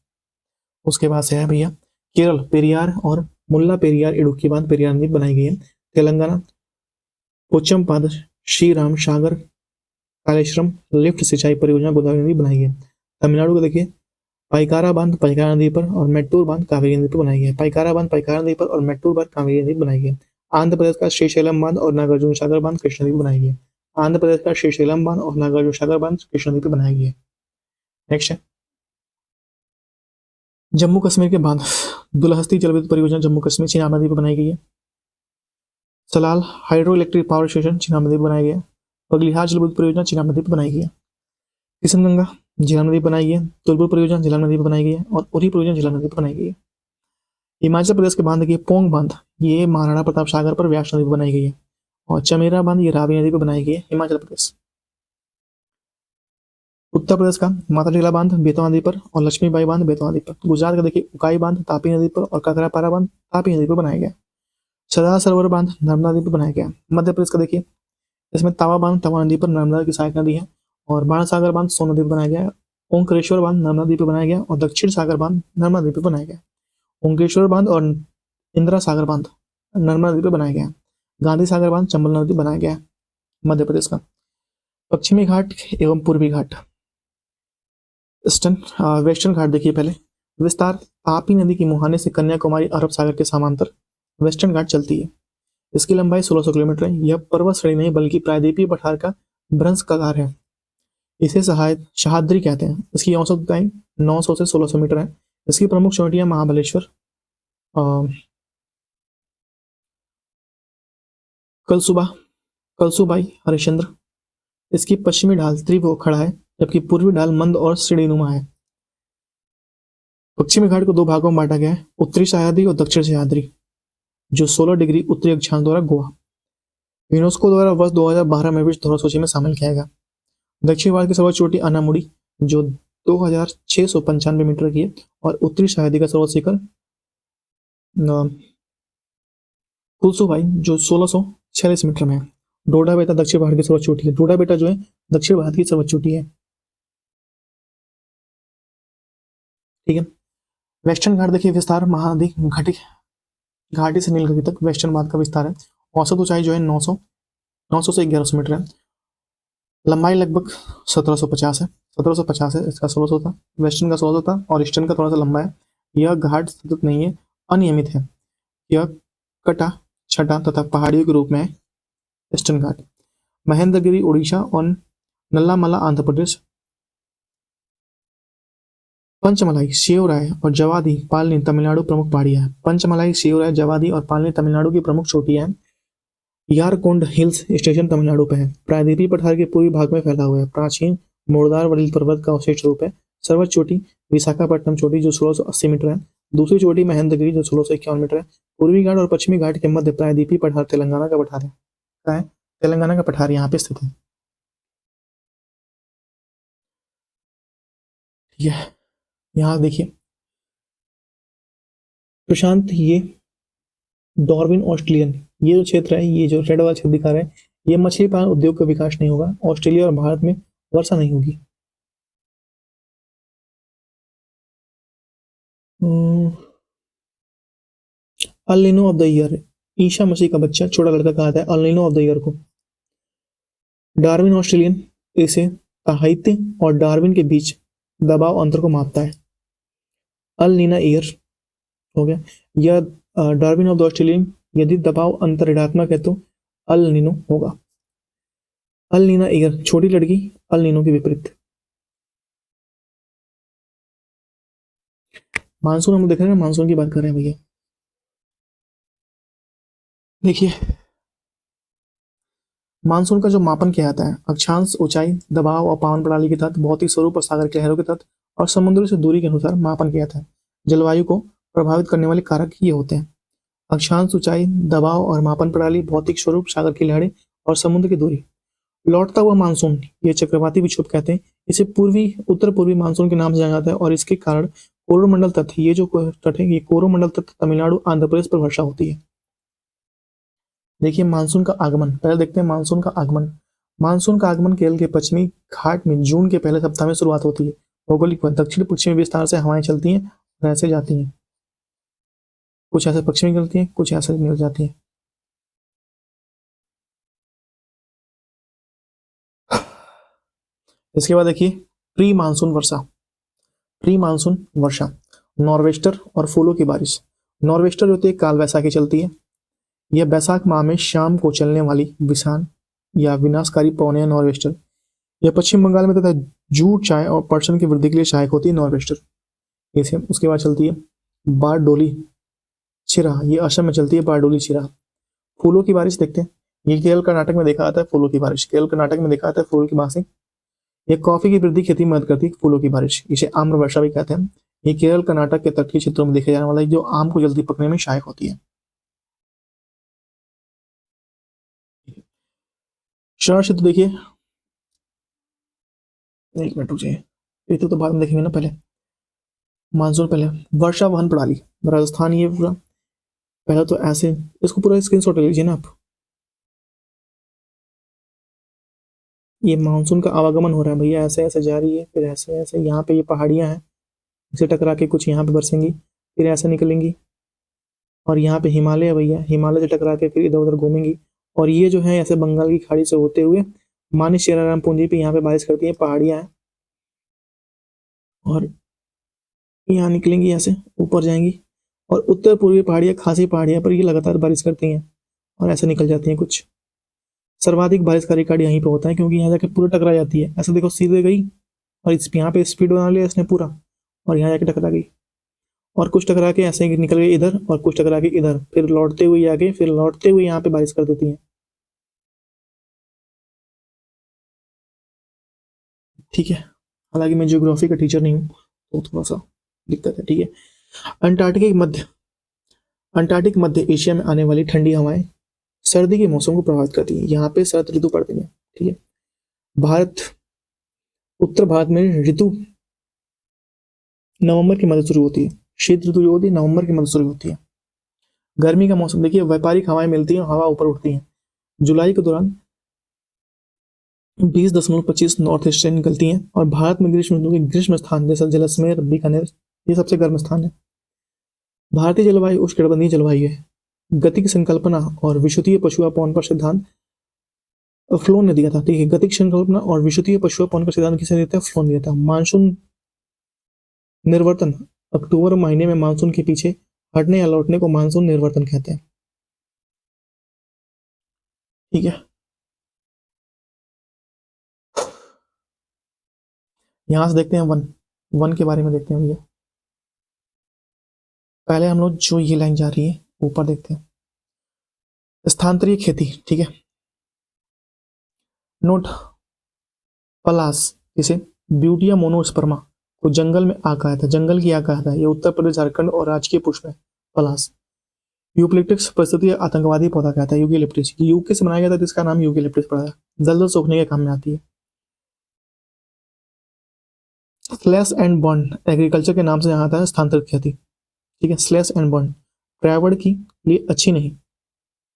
उसके बाद से है भैया केरल पेरियार और मुल्ला पेरियार इडुक्की बांध पेरियार नदी बनाई गई है। तेलंगाना पोचमपाद श्रीराम सागर कालेश्वरम लिफ्ट सिंचाई परियोजना गोदावरी नदी बनाई गई है। तमिलनाडु को देखिए पाइकारा बांध पाइकारा नदी पर और मेट्टूर बांध कावेरी नदी पर बनाई गई है। पाइकारा बांध पाइकारा नदी पर और मेट्टूर बांध कावेरी नदी पर बनाई गई है। आंध्र प्रदेश का श्रीशैलम बांध और नागार्जुन सागर बांध कृष्णा नदी पर बनाई गई है। आंध्र प्रदेश का श्रीशैलम बांध और नागार्जुन सागर बांध कृष्णा नदी पर बनाई गई है। नेक्स्ट है जम्मू कश्मीर के बांध दुलहस्ती जलविद्युत परियोजना जम्मू कश्मीर चिनाब नदी पर बनाई गई है। Salal hydro electric power station Chenab नदी पर बनाया गया है। बगलिहार जलविद्युत परियोजना चिनाब नदी पर बनाई गई है। किशनगंगा झीलम नदी पर बनाई गई है। तुलपुर परियोजना झीलम नदी पर बनाई गई है और उरी परियोजना झीलम नदी पर बनाई गई है। हिमाचल प्रदेश के बांध देखिए पोंग बांध, ये महाराणा प्रताप सागर पर व्यास नदी पर बनाई गई है। और चमेरा बांध ये रावी नदी पर बनाई गई है हिमाचल प्रदेश। उत्तर प्रदेश का माताटीला बांध बेतवा नदी पर और लक्ष्मीबाई बांध बेतवा नदी पर। गुजरात का देखिए उकाई बांध तापी नदी पर और काकरापारा बांध तापी नदी पर बनाया गया। सरदार सरोवर बांध नर्मदा नदी पर बनाया गया। मध्य प्रदेश का देखिए इसमें तावा बांध तवा नदी पर नर्मदा की सहायक नदी है। और बाण सागर बांध सोन नदी पर बनाया गया। ओंकारेश्वर बांध नर्मदा नदी पर बनाया गया और दक्षिण सागर बांध नर्मदा नदी पर बनाया गया। ओंकारेश्वर बांध और इंदिरा सागर बांध नर्मदा नदी पर बनाया गया। गांधी सागर बांध चंबल नदी बनाया गया मध्य प्रदेश का। पश्चिमी घाट एवं पूर्वी घाट वेस्टर्न घाट देखिए पहले विस्तार तापी नदी की मुहाने से कन्याकुमारी अरब सागर के समांतर वेस्टर्न घाट चलती है। इसकी लंबाई 1600 किलोमीटर है। यह पर्वत श्रेणी नहीं बल्कि प्रायद्वीपीय पठार का भ्रंश कगार है। इसे सहाद्री कहते हैं। इसकी औसत ऊंचाई 900 से 1600 मीटर है। इसकी प्रमुख चोटियां महाबलेश्वर, कलसुबाई, हरिश्चंद्र। इसकी पश्चिमी ढाल त्रिभुज खड़ा है जबकि पूर्वी ढाल मंद और सीढ़ीनुमा है। पश्चिमी घाट को दो भागों में बांटा गया है, उत्तरी सह्याद्री और दक्षिण सह्याद्री, जो 16 डिग्री उत्तरी अक्षांश द्वारा गोवा यूनेस्को द्वारा वर्ष 2012 में विश्व धरोहर सूची में शामिल किया गया। दक्षिण भारत की सर्वोच्च चोटी अनामुड़ी जो 2695 मीटर की है और उत्तरी सह्याद्री का सर्वोच्च शिखर कुलसुबाई जो 1646 मीटर में है। डोडा बेटा दक्षिण भारत की सर्वोच्च चोटी है। डोडा बेटा जो है दक्षिण भारत की सर्वोच्च चोटी है। ठीक है। वेस्टर्न घाट देखिए विस्तार महानदी घाटी से नीलगिरी तक वेस्टर्न घाट का विस्तार है। औसत ऊंचाई जो है 900 से 1100 मीटर है। लंबाई लगभग 1750 है। 1750 है। इसका 1600 था, वेस्टर्न का 1600 था और ईस्टर्न का थोड़ा सा लंबा है। यह घाट सतत नहीं है, अनियमित है। यह कटा छटा तथा पहाड़ियों के रूप में है। ईस्टर्न घाट महेंद्रगिरी उड़ीसा और नल्लामला आंध्र प्रदेश। पंचमलाई शिवराय और जवादी पालनी तमिलनाडु प्रमुख पहाड़ियां हैं। पंचमलाई शिवराय जवादी और पालनी तमिलनाडु की प्रमुख चोटियां हैं। यारकोंड हिल्स स्टेशन तमिलनाडु पे है। प्रायद्वीपीय पठार के पूर्वी भाग में फैला हुआ है। प्राचीन मोरदार वरील पर्वत का अवशेष रूप है। सर्वोच्च चोटी विशाखापट्टनम चोटी जो 1680 मीटर है। दूसरी चोटी महेंद्रगिरी जो 1651 मीटर है। पूर्वी घाट और पश्चिमी घाट के मध्य प्रायद्वीपीय पठार तेलंगाना का पठार है। तेलंगाना का पठार यहाँ पे स्थित है। ठीक है, यहाँ देखिए प्रशांत ये डार्विन ऑस्ट्रेलियन ये जो क्षेत्र है, ये जो रेड वाला क्षेत्र दिखा रहा है, ये मछली पालन उद्योग का विकास नहीं होगा। ऑस्ट्रेलिया और भारत में वर्षा नहीं होगी। El Nino of the year, ईशा मसीह का बच्चा छोटा लड़का कहा था El Nino of the year को। डार्विन ऑस्ट्रेलियन इसे ताहिती और डार्विन के बीच दबाव अंतर को मापता है। अल नीना ईयर हो गया। यह डार्विन ऑफ द ऑस्ट्रेलियन यदि दबाव अंतर ऋणात्मक है तो अल नीनो होगा। अल नीना ईयर छोटी लड़की अल नीनो के विपरीत। मानसून हम देख रहे हैं, मानसून की बात कर रहे हैं भैया। देखिए मानसून का जो मापन किया जाता है अक्षांश ऊंचाई दबाव और पावन प्रणाली के तहत भौतिक स्वरूप और सागर के लहरों के तहत और समुद्र से दूरी के अनुसार मापन किया जाता है। जलवायु को प्रभावित करने वाले कारक ये होते हैं अक्षांश ऊंचाई दबाव और मापन प्रणाली, भौतिक स्वरूप, सागर की लहरें और समुद्र की दूरी। लौटता हुआ मानसून, ये चक्रवाती विक्षोभ कहते हैं। इसे पूर्वी उत्तर पूर्वी मानसून के नाम से जाना जाता है और इसके कारण कोरोमंडल तट, ये जो तट है, ये कोरोमंडल तट तमिलनाडु आंध्र प्रदेश पर वर्षा होती है। देखिए मानसून का आगमन, पहले देखते हैं मानसून का आगमन। मानसून का आगमन केरल के पश्चिमी घाट में जून के पहले सप्ताह में शुरुआत होती है। भौगोलिक दक्षिण पश्चिमी विस्तार से हवाएं चलती हैं और ऐसे जाती हैं, कुछ ऐसे पश्चिमी निकलती हैं, कुछ ऐसे निकल जाती हैं। इसके बाद देखिए प्री मानसून वर्षा। प्री मानसून वर्षा, नॉर्वेस्टर और फूलों की बारिश। नॉर्वेस्टर होती है, काल वैसाखी चलती है। यह बैसाख माह में शाम को चलने वाली विषाण या विनाशकारी पवन है नॉर्वेस्टर। यह पश्चिम बंगाल में तथा जूट, चाय और पटसन की वृद्धि के लिए सहायक होती है नॉर्वेस्टर। इसे उसके बाद चलती है बारडोली चिरा, ये असम में चलती है बारडोली चिरा। फूलों की बारिश देखते हैं, ये केरल कर्नाटक में देखा जाता है फूलों की बारिश, केरल कर्नाटक में देखा जाता है फूलों की बारिश। ये कॉफी की वृद्धि खेती में मदद करती है फूलों की बारिश, इसे आम्र वर्षा भी कहते हैं। ये केरल कर्नाटक के तटीय क्षेत्रों में देखे जाने वाला है जो आम को जल्दी पकने में सहायक होती है। शरद ऋतु देखिए, एक मिनट रुकिए, ऋतु तो बाद में देखेंगे ना, पहले मानसून। पहले वर्षा वहन प्रणाली, राजस्थान, ये पूरा पहले तो ऐसे, इसको पूरा स्क्रीनशॉट ले लीजिए ना आप। ये मानसून का आवागमन हो रहा है भैया, ऐसे ऐसे जा रही है, फिर ऐसे ऐसे, यहाँ पे ये पहाड़ियां हैं, इसे टकरा के कुछ यहाँ पे बरसेंगी, फिर ऐसे निकलेंगी, और यहाँ पे हिमालय है भैया, हिमालय से टकरा के फिर इधर उधर घूमेंगी, और ये जो है ऐसे बंगाल की खाड़ी से होते हुए मानिस चेराराम पूंजी पे यहाँ पे बारिश करती है, पहाड़ियां हैं, और यहाँ निकलेंगी, ऐसे ऊपर जाएंगी, और उत्तर पूर्वी पहाड़ियाँ, खासी पहाड़ियाँ पर ये लगातार बारिश करती हैं और ऐसे निकल जाती हैं कुछ। सर्वाधिक बारिश का रिकॉर्ड यहीं पे होता है क्योंकि यहाँ जाके पूरा टकरा जाती है, ऐसे देखो सीधे गई और इस यहाँ पे स्पीड बना लिया इसने पूरा, और यहाँ जाके टकरा गई, और कुछ टकरा के ऐसे निकल गई इधर, और कुछ टकरा के इधर, फिर लौटते हुए आगे, फिर लौटते हुए यहाँ पे बारिश कर देती है। ठीक है, हालांकि मैं ज्योग्राफी का टीचर नहीं हूँ तो थोड़ा सा दिक्कत है। ठीक है, अंटार्कटिक मध्य अंटार्कटिक मध्य एशिया में आने वाली ठंडी हवाएं सर्दी के मौसम को प्रभावित करती है, यहाँ पे शरद ऋतु पड़ती है। ठीक है, भारत, उत्तर भारत में ऋतु नवंबर के मध्य शुरू होती है, शीत ऋतु जो होती है नवंबर के मध्य शुरू होती है। गर्मी का मौसम देखिए, व्यापारिक हवाएं मिलती हैं, हवा ऊपर उठती है, जुलाई के दौरान 20.25 नॉर्थ ईस्ट से निकलती हैं, और भारत में ग्रीष्म ऋतु के ग्रीष्म स्थान जैसे जैसलमेर, बीकानेर, ये सबसे गर्म स्थान है। भारतीय जलवायु उष्णकटिबंधीय जलवायु है। गति की संकल्पना और विषुवतीय पछुआ पवन पर सिद्धांत फ्लोन ने दिया था। ठीक है, गतिक संकल्पना और विषुवतीय पछुआ पवन का सिद्धांत किसने दिया था? फ्लोन ने दिया था। मानसून निर्वर्तन, अक्टूबर महीने में मानसून के पीछे हटने या लौटने को मानसून निर्वर्तन कहते हैं। ठीक है, यहां से देखते हैं वन, वन के बारे में देखते हैं भैया। पहले हम लोग जो ये लाइन जा रही है ऊपर देखते हैं, स्थानांतरित खेती। ठीक है, नोट पलास, इसे ब्यूटिया मोनोस्पर्मा को जंगल में आग कहा था, जंगल की आग कहा था। ये उत्तर प्रदेश, झारखंड और राजकीय पुष्प है पलास। यूकेलिप्टस परिस्थिति आतंकवादी पौधा कहता है, यूकेलिप्टस यूके से बनाया गया था, जिसका नाम यूकेलिप्टस पड़ा है, दलदल सोखने के काम में आती है। स्लैश एंड बर्न एग्रीकल्चर के नाम से यहाँ आता है स्थानांतरित खेती। ठीक है, स्लैश एंड बर्न पर्यावरण के लिए अच्छी नहीं,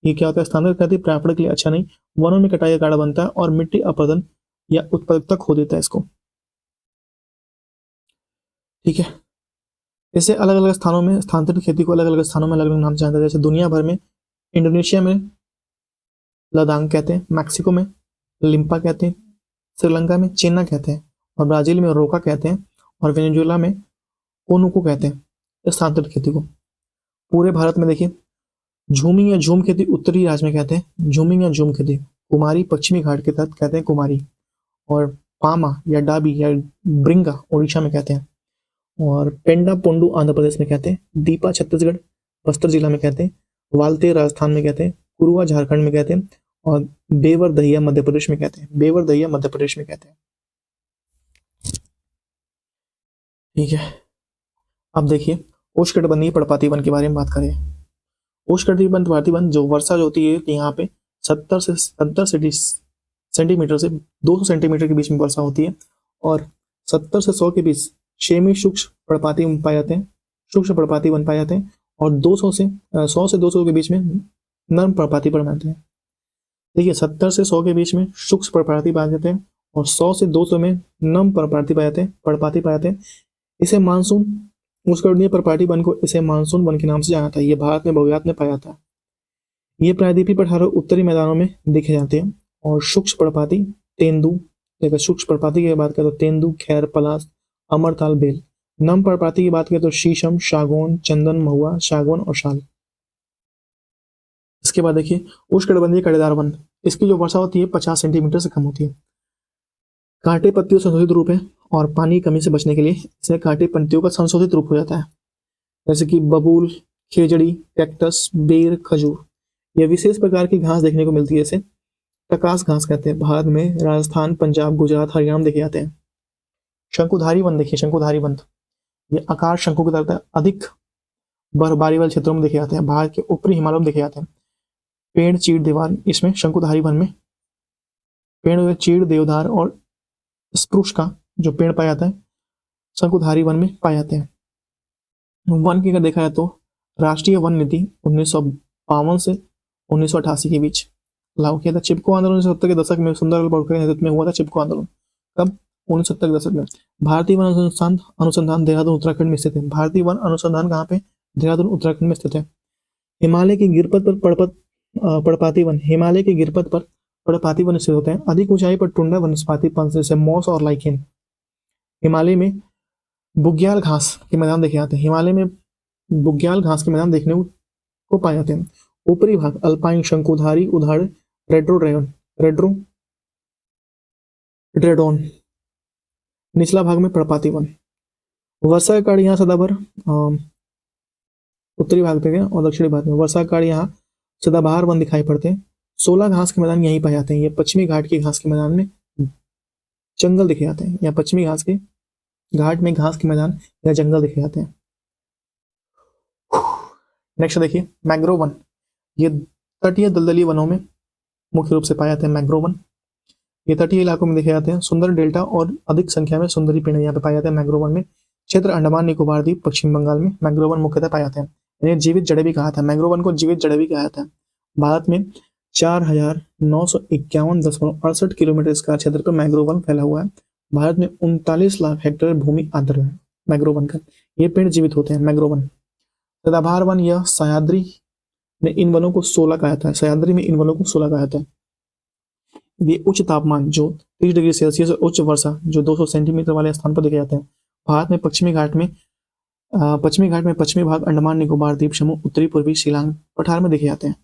ये क्या होता है? स्थानांतरित खेती पर्यावरण के लिए अच्छा नहीं, वनों में कटाई का कारण बनता है और मिट्टी अपरदन या उत्पादकता खो देता है इसको। ठीक है, इसे अलग अलग स्थानों में, स्थानांतरित खेती को अलग अलग स्थानों में अलग अलग नाम से जानते हैं, जैसे दुनिया भर में इंडोनेशिया में लदांग कहते हैं, मैक्सिको में लिम्पा कहते हैं, श्रीलंका में चेन्ना कहते हैं, और ब्राजील में रोका कहते हैं, और वेनेजुएला में ओनुको कहते हैं स्थानांतरित खेती को। पूरे भारत में देखिए, झूमिंग या झूम खेती उत्तरी राज्य में कहते हैं, झूमिंग या झूम खेती। कुमारी पश्चिमी घाट के तहत कहते हैं कुमारी, और पामा या डाबी या ब्रिंगा उड़ीसा में कहते हैं, और पेंडा पोंडू आंध्र प्रदेश में कहते हैं, दीपा छत्तीसगढ़ बस्तर जिला में कहते हैं, वालते राजस्थान में कहते हैं, कुरुआ झारखंड में कहते हैं, और बेवर दहिया मध्य प्रदेश में कहते हैं, बेवर दहिया मध्य प्रदेश में कहते हैं। ठीक है, अब देखिए उष्णकटिबंधीय पर्णपाती वन के बारे में बात करें। उष्णकटिबंधीय पर्णपाती वन जो वर्षा जो होती है यहाँ पे 70 सेंटीमीटर से 200 सेंटीमीटर के बीच में वर्षा होती है, और 70 से 100 के बीच सेमी शुष्क पर्णपाती वन पाए जाते हैं, शुष्क पर्णपाती वन पाए जाते हैं, और 100 से 200 के बीच में नर्म पर्णपाती वन पाते हैं। देखिए 70 से 100 के बीच में शुष्क पर्णपाती पाए जाते हैं, और 100 से 200 में नम पर्णपाती पाए जाते हैं, पर्णपाती पाए जाते हैं। इसे मानसून उष्णकटिबंधीय पर्णपाती वन को इसे मानसून वन के नाम से जाना जाता है। ये भारत में बहुतायत में पाया जाता है। ये प्रायद्वीपीय पठारों उत्तरी मैदानों में देखे जाते हैं। और सूक्ष्म पर्णपाती तेंदू, देखो सूक्ष्म पर्णपाती की बात करें तो तेंदू, खैर, पलाश, अमरताल, बेल। नम पर्णपाती की बात करें तो शीशम, सागौन, चंदन, महुआ, सागौन और शाल। इसके बाद देखिए उष्णकटिबंधीय कटेदार वन, इसकी जो वर्षा होती है 50 सेंटीमीटर से कम होती है। कांटे पत्तियों से संशोधित रूप है, और पानी की कमी से बचने के लिए इसे कांटे पत्तियों का संशोधित रूप हो जाता है, जैसे कि बबूल, खेजड़ी, कैक्टस, बेर, खजूर। यह विशेष प्रकार की घास देखने को मिलती है, इसे प्रकाश घास कहते हैं। भारत में राजस्थान, पंजाब, गुजरात, हरियाणा में देखे जाते हैं। शंकुधारी वन देखिए, शंकुधारी वन ये आकार शंकु की तरह अधिक बर्फबारी वाले क्षेत्रों में देखे जाते हैं। भारत के ऊपरी हिमालय में देखे जाते हैं। पेड़, चीड़, देवार, इसमें शंकुधारी वन में पेड़, चीड़, देवदार और स्प्रूस का जो पेड़ पाया जाता है शंकुधारी वन में पाए जाते हैं। वन की अगर देखा जाए तो राष्ट्रीय वन नीति 1952 से 1988 के बीच लागू किया था। चिपको आंदोलन 1970 के दशक में सुंदरलाल बोरकर के नेतृत्व में हुआ था। चिपको आंदोलन कब? 1970 के दशक में। भारतीय वन अनुसंधान देहरादून उत्तराखंड में स्थित है। भारतीय वन अनुसंधान कहाँ पे? देहरादून उत्तराखंड में स्थित है। हिमालय की गिरपत पर पर्णपाती वन, हिमालय की गिरपत पर पर्णपाती वन स्थित होते हैं। अधिक ऊंचाई पर टुंड्रा वनस्पति पंथ जैसे मॉस और लाइकेन। हिमालय में बुग्याल घास के मैदान देखे जाते हैं। हिमालय में बुग्याल घास के मैदान देखने को पाए जाते हैं। ऊपरी भाग अल्पाइन, शंकुधारी, उधाड़, रेड्रोन। निचला भाग में पर्णपाती वन। वर्षा का काल यहाँ सदाबहार उत्तरी भाग पे और दक्षिणी भाग में वर्षा का काल यहाँ सदाबहार वन दिखाई पड़ते हैं। 16 घास के मैदान यहीं पाए जाते हैं। ये पश्चिमी घाट के घास के मैदान में जंगल दिखे जाते हैं। यहाँ पश्चिमी घास के घाट में घास के मैदान या जंगल दिखे जाते हैं। नेक्स्ट देखिए मैंग्रोव वन, ये तटीय दलदली वनों में मुख्य रूप से पाए जाते हैं। मैंग्रोव वन ये तटीय इलाकों में देखे जाते हैं। सुंदर डेल्टा और अधिक संख्या में सुंदरी पेड़ यहाँ पे पाए जाते हैं। मैंग्रोव वन में क्षेत्र अंडमान निकोबार द्वीप, पश्चिम बंगाल में मैंग्रोव वन मुख्यतः पाए जाते हैं। इन्हें जीवित जड़े भी कहा था। मैंग्रोव वन को जीवित जड़े भी कहा जाता है। भारत में 4951.68 किलोमीटर स्क्वायर क्षेत्र पर मैंग्रोव वन फैला हुआ है। भारत में 39 लाख हेक्टेयर भूमि आर्द्र है मैंग्रोव वन का। ये पेड़ जीवित होते हैं। मैंग्रोव वन सदाबहार वन या सह्याद्री में इन वनों को 16 कहा जाता है। सह्याद्री में इन वनों को 16 कहा जाता है। ये उच्च तापमान जो 30 डिग्री सेल्सियस और उच्च वर्षा जो 200 सेंटीमीटर वाले स्थान पर देखे जाते हैं। भारत में पश्चिमी घाट में पश्चिमी भाग अंडमान निकोबार द्वीप समूह, उत्तरी पूर्वी शिलांग पठार में देखे जाते हैं।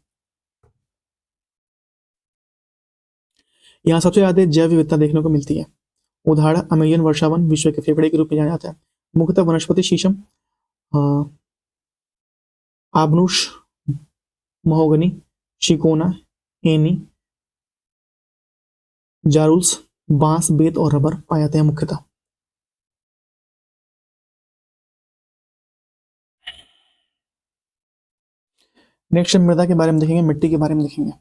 यहाँ सबसे ज्यादा जैव विविधता देखने को मिलती है। उदाहरण अमेजन वर्षावन विश्व के फेफड़े के रूप में जाना जाता है। मुख्यतः वनस्पति शीशम, आबनूस, महोगनी, शिकोना, एनी, जारूल्स, बांस, बेत और रबर पाए जाते हैं मुख्यतः। नेक्स्ट मृदा के बारे में देखेंगे, मिट्टी के बारे में देखेंगे।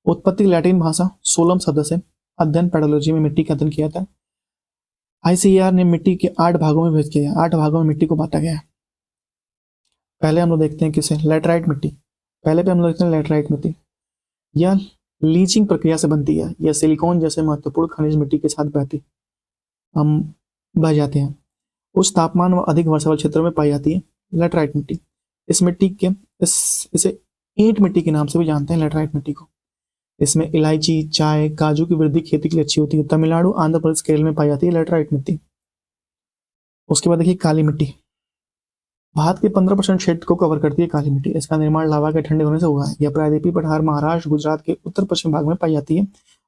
उत्पत्ति लैटिन भाषा, सोलम शब्द से। अध्ययन पेडोलॉजी में मिट्टी का अध्ययन किया था। आईसीएआर ने मिट्टी के 8 भागों में भेद किया है। 8 भागों में मिट्टी को बांटा गया है। पहले हम लोग देखते हैं किसे, लैटराइट मिट्टी। पहले पे हम लोग देखते हैं लैटराइट मिट्टी। यह लीचिंग प्रक्रिया से बनती है। यह सिलिकॉन जैसे महत्वपूर्ण खनिज मिट्टी के साथ बह जाते हैं। उच्च तापमान व अधिक वर्षा वाले क्षेत्रों में पाई जाती है लैटराइट मिट्टी। इस मिट्टी के इसे ईंट मिट्टी के नाम से भी जानते हैं लैटराइट मिट्टी को। इसमें इलायची, चाय, काजू की वृद्धि खेती के लिए अच्छी होती है। तमिलनाडु, आंध्र प्रदेश, केरल में पाई जाती है लैटराइट मिट्टी। उसके बाद देखिए काली मिट्टी। भारत के 15% क्षेत्र को कवर करती है काली मिट्टी। इसका निर्माण लावा के ठंडे होने से हुआ है। यह प्रायद्वीपीय पठार महाराष्ट्र, गुजरात के उत्तर पश्चिम भाग में पाई जाती है।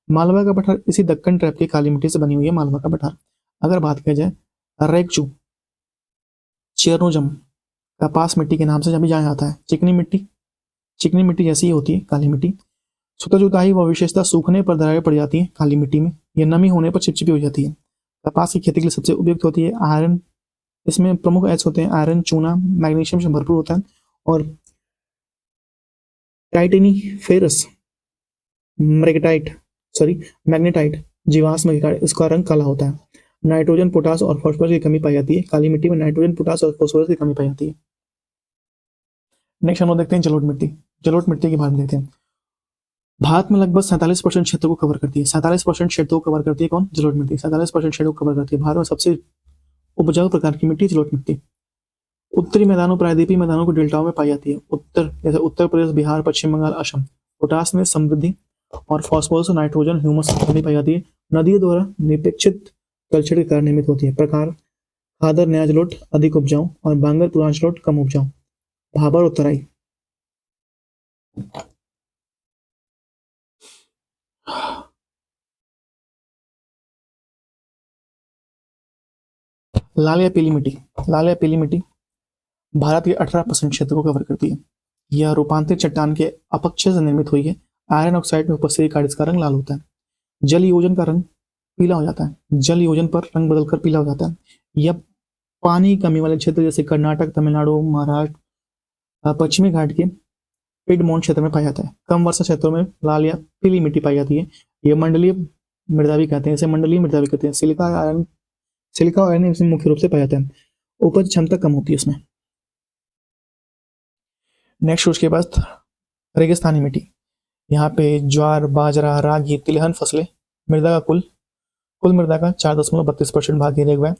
मालवा का पठार इसी दक्कन ट्रैप की काली मिट्टी से बनी हुई है। मालवा का पठार। अगर बात की जाए रेगचू, चेरनोजम, कपास मिट्टी के नाम से भी जाना जाता है। चिकनी मिट्टी जैसी ही होती है काली मिट्टी। स्वतः जुताई व विशेषता सूखने पर दरारें पड़ जाती है काली मिट्टी में। यह नमी होने पर चिपचिपी हो जाती है। कपास की खेती के लिए सबसे उपयुक्त होती है। आयरन, इसमें प्रमुख एच होते हैं आयरन, चूना, मैग्नीशियम से भरपूर होता है। और टाइटेनी फेरस मैग्नेटाइट सॉरी मैग्नेटाइट जीवाश्म इसका रंग काला होता है। नाइट्रोजन, पोटास और फास्फोरस की कमी पाई जाती है। काली मिट्टी में नाइट्रोजन, पोटास और फास्फोरस की कमी पाई जाती है। नेक्स्ट हम लोग देखते हैं जलोढ़ मिट्टी। जलोढ़ मिट्टी के बारे में देखते हैं। भारत में लगभग 47% क्षेत्र को कवर करती है। 47% क्षेत्र को कवर करती है कौन? जलोढ़ मिट्टी 47% क्षेत्र को कवर करती है। भारत में सबसे उपजाऊ प्रकार की मिट्टी जलोढ़ मिट्टी। उत्तरी मैदानों, प्रायद्वीपीय मैदानों को डेल्टाओं में पाई जाती है। जैसे उत्तर प्रदेश, बिहार, पश्चिम बंगाल, असम। पोटास में समृद्धि और फास्फोरस और नाइट्रोजन, ह्यूमस की कमी पाई जाती है। नदियों द्वारा निपेक्षित तलछट के कारण निर्मित होती है। प्रकार: खादर नया जलोढ़ अधिक उपजाऊ और बांगर पुराना जलोढ़ कम उपजाऊ। भाबर और तराई। लाल या पीली मिट्टी। लाल या पीली मिट्टी भारत के 18% क्षेत्र को कवर करती है। यह रूपांतरित चट्टान के अपक्षय से निर्मित हुई है। आयरन ऑक्साइड में उपस्थिति के कारण इसका रंग लाल होता है। जल योजन का रंग पीला हो जाता है। जल योजन पर रंग बदलकर पीला हो जाता है। यह पानी की कमी वाले क्षेत्र जैसे कर्नाटक, तमिलनाडु, महाराष्ट्र, पश्चिमी घाट के पिडमोंट क्षेत्र में पाया जाता है। कम वर्षा क्षेत्रों में लाल या पीली मिट्टी पाई जाती है। यह मंडलीय मृदा भी कहते हैं। इसे मंडलीय मृदा भी कहते हैं। सिलिका आयरन इसमें मुख्य रूप से पाया जाता है। उपज क्षमता कम होती है इसमें। नेक्स्ट उसके बाद रेगिस्तानी मिट्टी। यहाँ पे ज्वार, बाजरा, रागी, तिलहन फसलें। मृदा का कुल मृदा का 4.32% भाग घेरे हुआ है।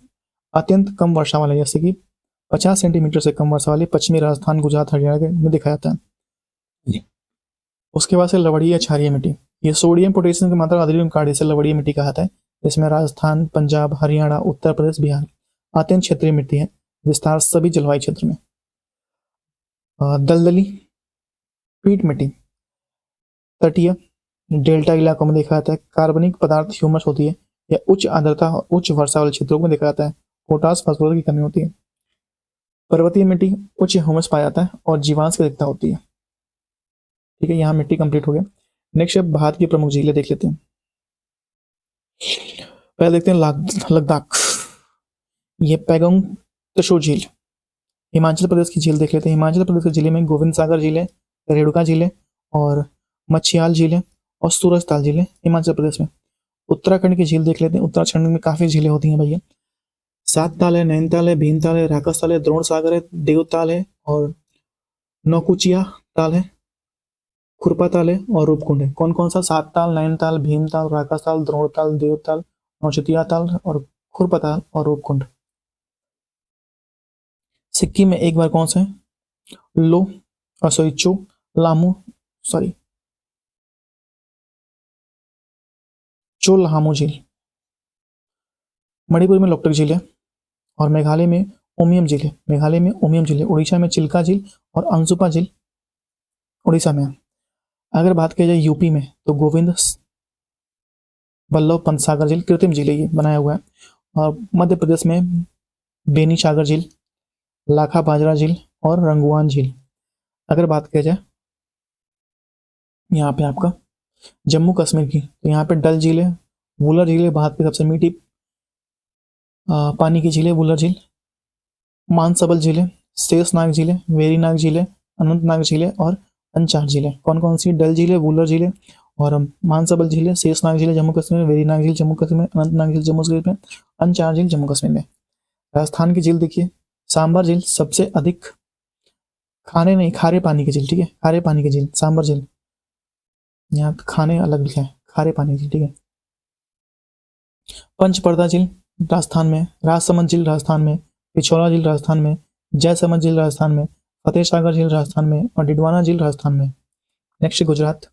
अत्यंत कम वर्षा वाले जैसे कि 50 सेंटीमीटर से कम वर्षा वाले पश्चिमी राजस्थान, गुजरात, हरियाणा में देखा जाता है। उसके बाद से लवड़ीय या क्षारीय मिट्टी। ये सोडियम पोटेशियम की मात्रा अधिक कार्य से लवड़ीय मिट्टी कहा जाता है। इसमें राजस्थान, पंजाब, हरियाणा, उत्तर प्रदेश, बिहार अत्यंत क्षेत्रीय मिट्टी है। विस्तार सभी जलवायु क्षेत्र में। दलदली पीट मिट्टी तटीय डेल्टा इलाकों में देखा जाता है। कार्बनिक पदार्थ ह्यूमस होती है। यह उच्च आर्द्रता और उच्च वर्षा वाले क्षेत्रों में देखा जाता है। पोटास, फास्फोरस की कमी होती है। पर्वतीय मिट्टी उच्च ह्यूमस पाया जाता है और जीवांश की अधिकता होती है। ठीक है, यहाँ मिट्टी कंप्लीट हो गया। नेक्स्ट अब भारत की प्रमुख झीलें देख लेते हैं। पहले देखते हैं लद्दाख। ये पैगोंग त्सो झील। हिमाचल प्रदेश की झील देख लेते हैं। हिमाचल प्रदेश की झीलें में गोविंद सागर झील है, रेणुका झील है और मच्छियाल झील है और सूरज ताल झील है हिमाचल प्रदेश में। उत्तराखंड की झील देख लेते हैं। उत्तराखंड में काफी झीलें होती हैं भैया। सात ताल है, नैनीताल है, भीमताल है, राकस ताल है, द्रोण सागर है, देवताल है और नौकुचिया ताल है, खुरपा ताल है और रूपकुंड है। कौन कौन सा? सात ताल, नैनीताल, भीमताल, राकस ताल, द्रोणताल, देवताल, नौचुतिया ताल और खुरपा ताल और रूपकुंड। सिक्किम में एक बार कौन सा है? लो सॉरी चो लामू सॉरी चोलाहामू झील। मणिपुर में लोकटक झील है और मेघालय में ओमियम झील है। मेघालय में ओमियम झील है। उड़ीसा में चिल्का झील और अंसुपा झील उड़ीसा में। अगर बात की जाए यूपी में तो गोविंद बल्लभ पंत सागर झील कृत्रिम झील है, ये बनाया हुआ है। और मध्य प्रदेश में बेनी सागर झील, लाखा बाजरा झील और रंगुआन झील। अगर बात की जाए यहाँ पे आपका जम्मू कश्मीर की तो यहाँ पे डल झील है, वुलर झील है, भारत की सबसे मीठी पानी की झील है वुलर झील। मानसबल झील है, शेषनाग झील है, वेरीनाग झील है, अनंतनाग झील है और अंचार झील है। कौन कौन सी? डल झील है, वुलर झील है और मानसबल झील है, शेषनाग झील है जम्मू कश्मीर में, वेरीनाग झील जम्मू कश्मीर में, अनंतनाग झील जम्मू कश्मीर में, अंचार झील जम्मू कश्मीर में। राजस्थान की झील देखिए, सांबर झील सबसे अधिक खारे पानी की झील। ठीक है, खारे पानी की झील सांबर झील। यहाँ खाने अलग लिखा है, खारे पानी की। ठीक है। पंचपर्दा झील राजस्थान में, राजसमंद झील राजस्थान में, पिछोला झील राजस्थान में, जयसमंद झील राजस्थान में, फतेह सागर झील राजस्थान में और डिडवाना झील राजस्थान में। नेक्स्ट गुजरात,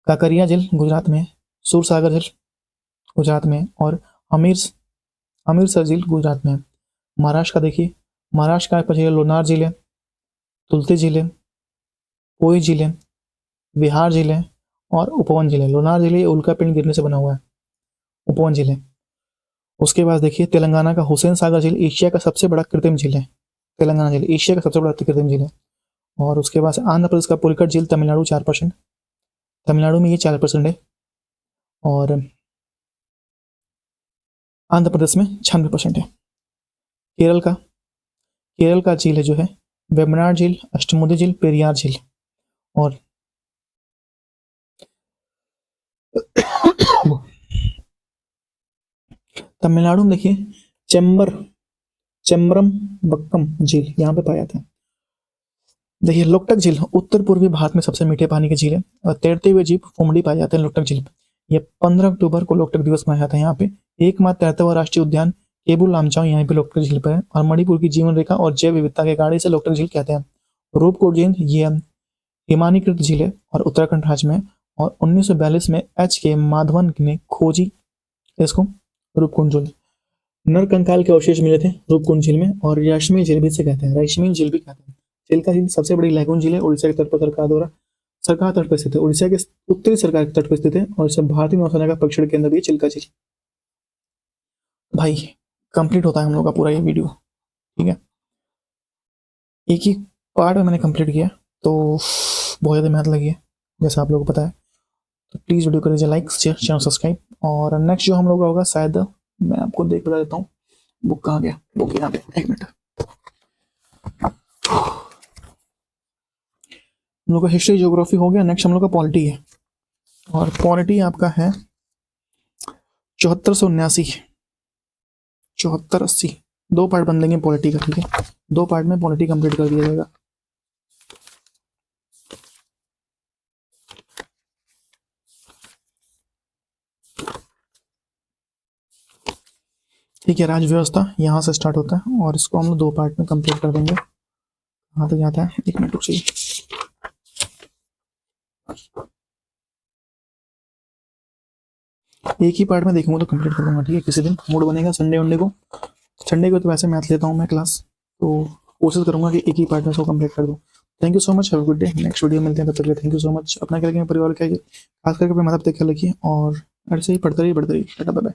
काकरिया झील गुजरात में, सूरसागर झील गुजरात में और हमीरसर झील गुजरात में। महाराष्ट्र का देखिए, महाराष्ट्र का लोनार झील है, तुलसी झील है, पोई झील है, विहार झील है और उपवन झील है। लोनार झील उल्का पिंड गिरने से बना हुआ है, उपवन झील है। उसके बाद देखिए तेलंगाना का हुसैन सागर झील एशिया का सबसे बड़ा कृत्रिम झील है। तेलंगाना झील एशिया का सबसे बड़ा कृत्रिम झील है। और उसके बाद आंध्र प्रदेश का पुलिकट झील तमिलनाडु 4%, तमिलनाडु में ये 4% है और आंध्र प्रदेश में 96% है। केरल का झील है जो है वेम्बनाड झील, अष्टमुदी झील, पेरियार झील और तमिलनाडु में देखिए चेम्बरम बक्कम झील यहाँ पे पाया जाता है। देखिए लोकटक झील उत्तर पूर्वी भारत में सबसे मीठे पानी की झील है और तैरते हुए जीव फुमड़ी पाए जाते हैं लोकटक झील पे। ये 15 अक्टूबर को लोकटक दिवस मनाया जाता है। यहाँ पे एकमात्र तैरता हुआ राष्ट्रीय उद्यान केबुल लामचाओ यहाँ पे लोकटक झील पर है और मणिपुर की जीवन रेखा और जैव विविधता के कारण इसे लोकटक झील कहते हैं। रूपकुंड झील ये हिमानीकृत झील है और उत्तराखंड राज्य में, और 1942 में एच के माधवन ने खोजी इसको रूपकुंड झील। नर कंकाल के अवशेष मिले थे रूपकुंड झील में और रेशमी झील भी इसे कहते हैं, रेशमी झील भी कहते हैं। चिल्का झील सबसे बड़ी लैगून झील है, उड़ीसा के तट पर सरकार तट पर स्थित है, उड़ीसा के उत्तरी सरकार के तट पर स्थित है और इसे भारतीय नौसेना का परीक्षण केंद्र भी है चिल्का झील। भाई कंप्लीट होता है हम लोग का पूरा ये वीडियो, ठीक है। एक ही पार्ट में मैंने कंप्लीट किया तो बहुत ज़्यादा मेहनत लगी है जैसा आप लोगों को पता है। तो प्लीज़ वीडियो को दीजिए लाइक शेयर चैनल सब्सक्राइब। और नेक्स्ट जो हम लोग का होगा शायद मैं आपको देख बता देता हूँ, बुक कहाँ गया, बुक यहाँ पे, एक मिनट। हम लोग का हिस्ट्री ज्योग्राफी हो गया, नेक्स्ट हम लोग का पॉलिटी है और पॉलिटी आपका है 7479 7480। 2 पार्ट बन लेंगे पॉलिटी का, ठीक है। 2 पार्ट में पॉलिटी कंप्लीट कर दिया जाएगा। ठीक है, राज्य व्यवस्था यहाँ से स्टार्ट होता है और इसको हम लोग 2 पार्ट में कंप्लीट कर देंगे। कहाँ तक जाता है, एक मिनट रुकिए। एक ही पार्ट में देखूंगा तो कंप्लीट कर दूंगा, ठीक है। किसी दिन मूड बनेगा संडे को तो वैसे मैथ लेता हूँ मैं क्लास, तो कोशिश करूंगा कि एक ही पार्ट में इसको कंप्लीट कर दूँ। Thank you so much, have a good day. Next video मिलते हैं, तब तक के लिए थैंक यू सो मच। अपना ख्याल रखिए, परिवार का खास करके अपने माता पिता का ख्याल रखिए और ऐसे ही पढ़ते रहिए टाटा बाय बाय।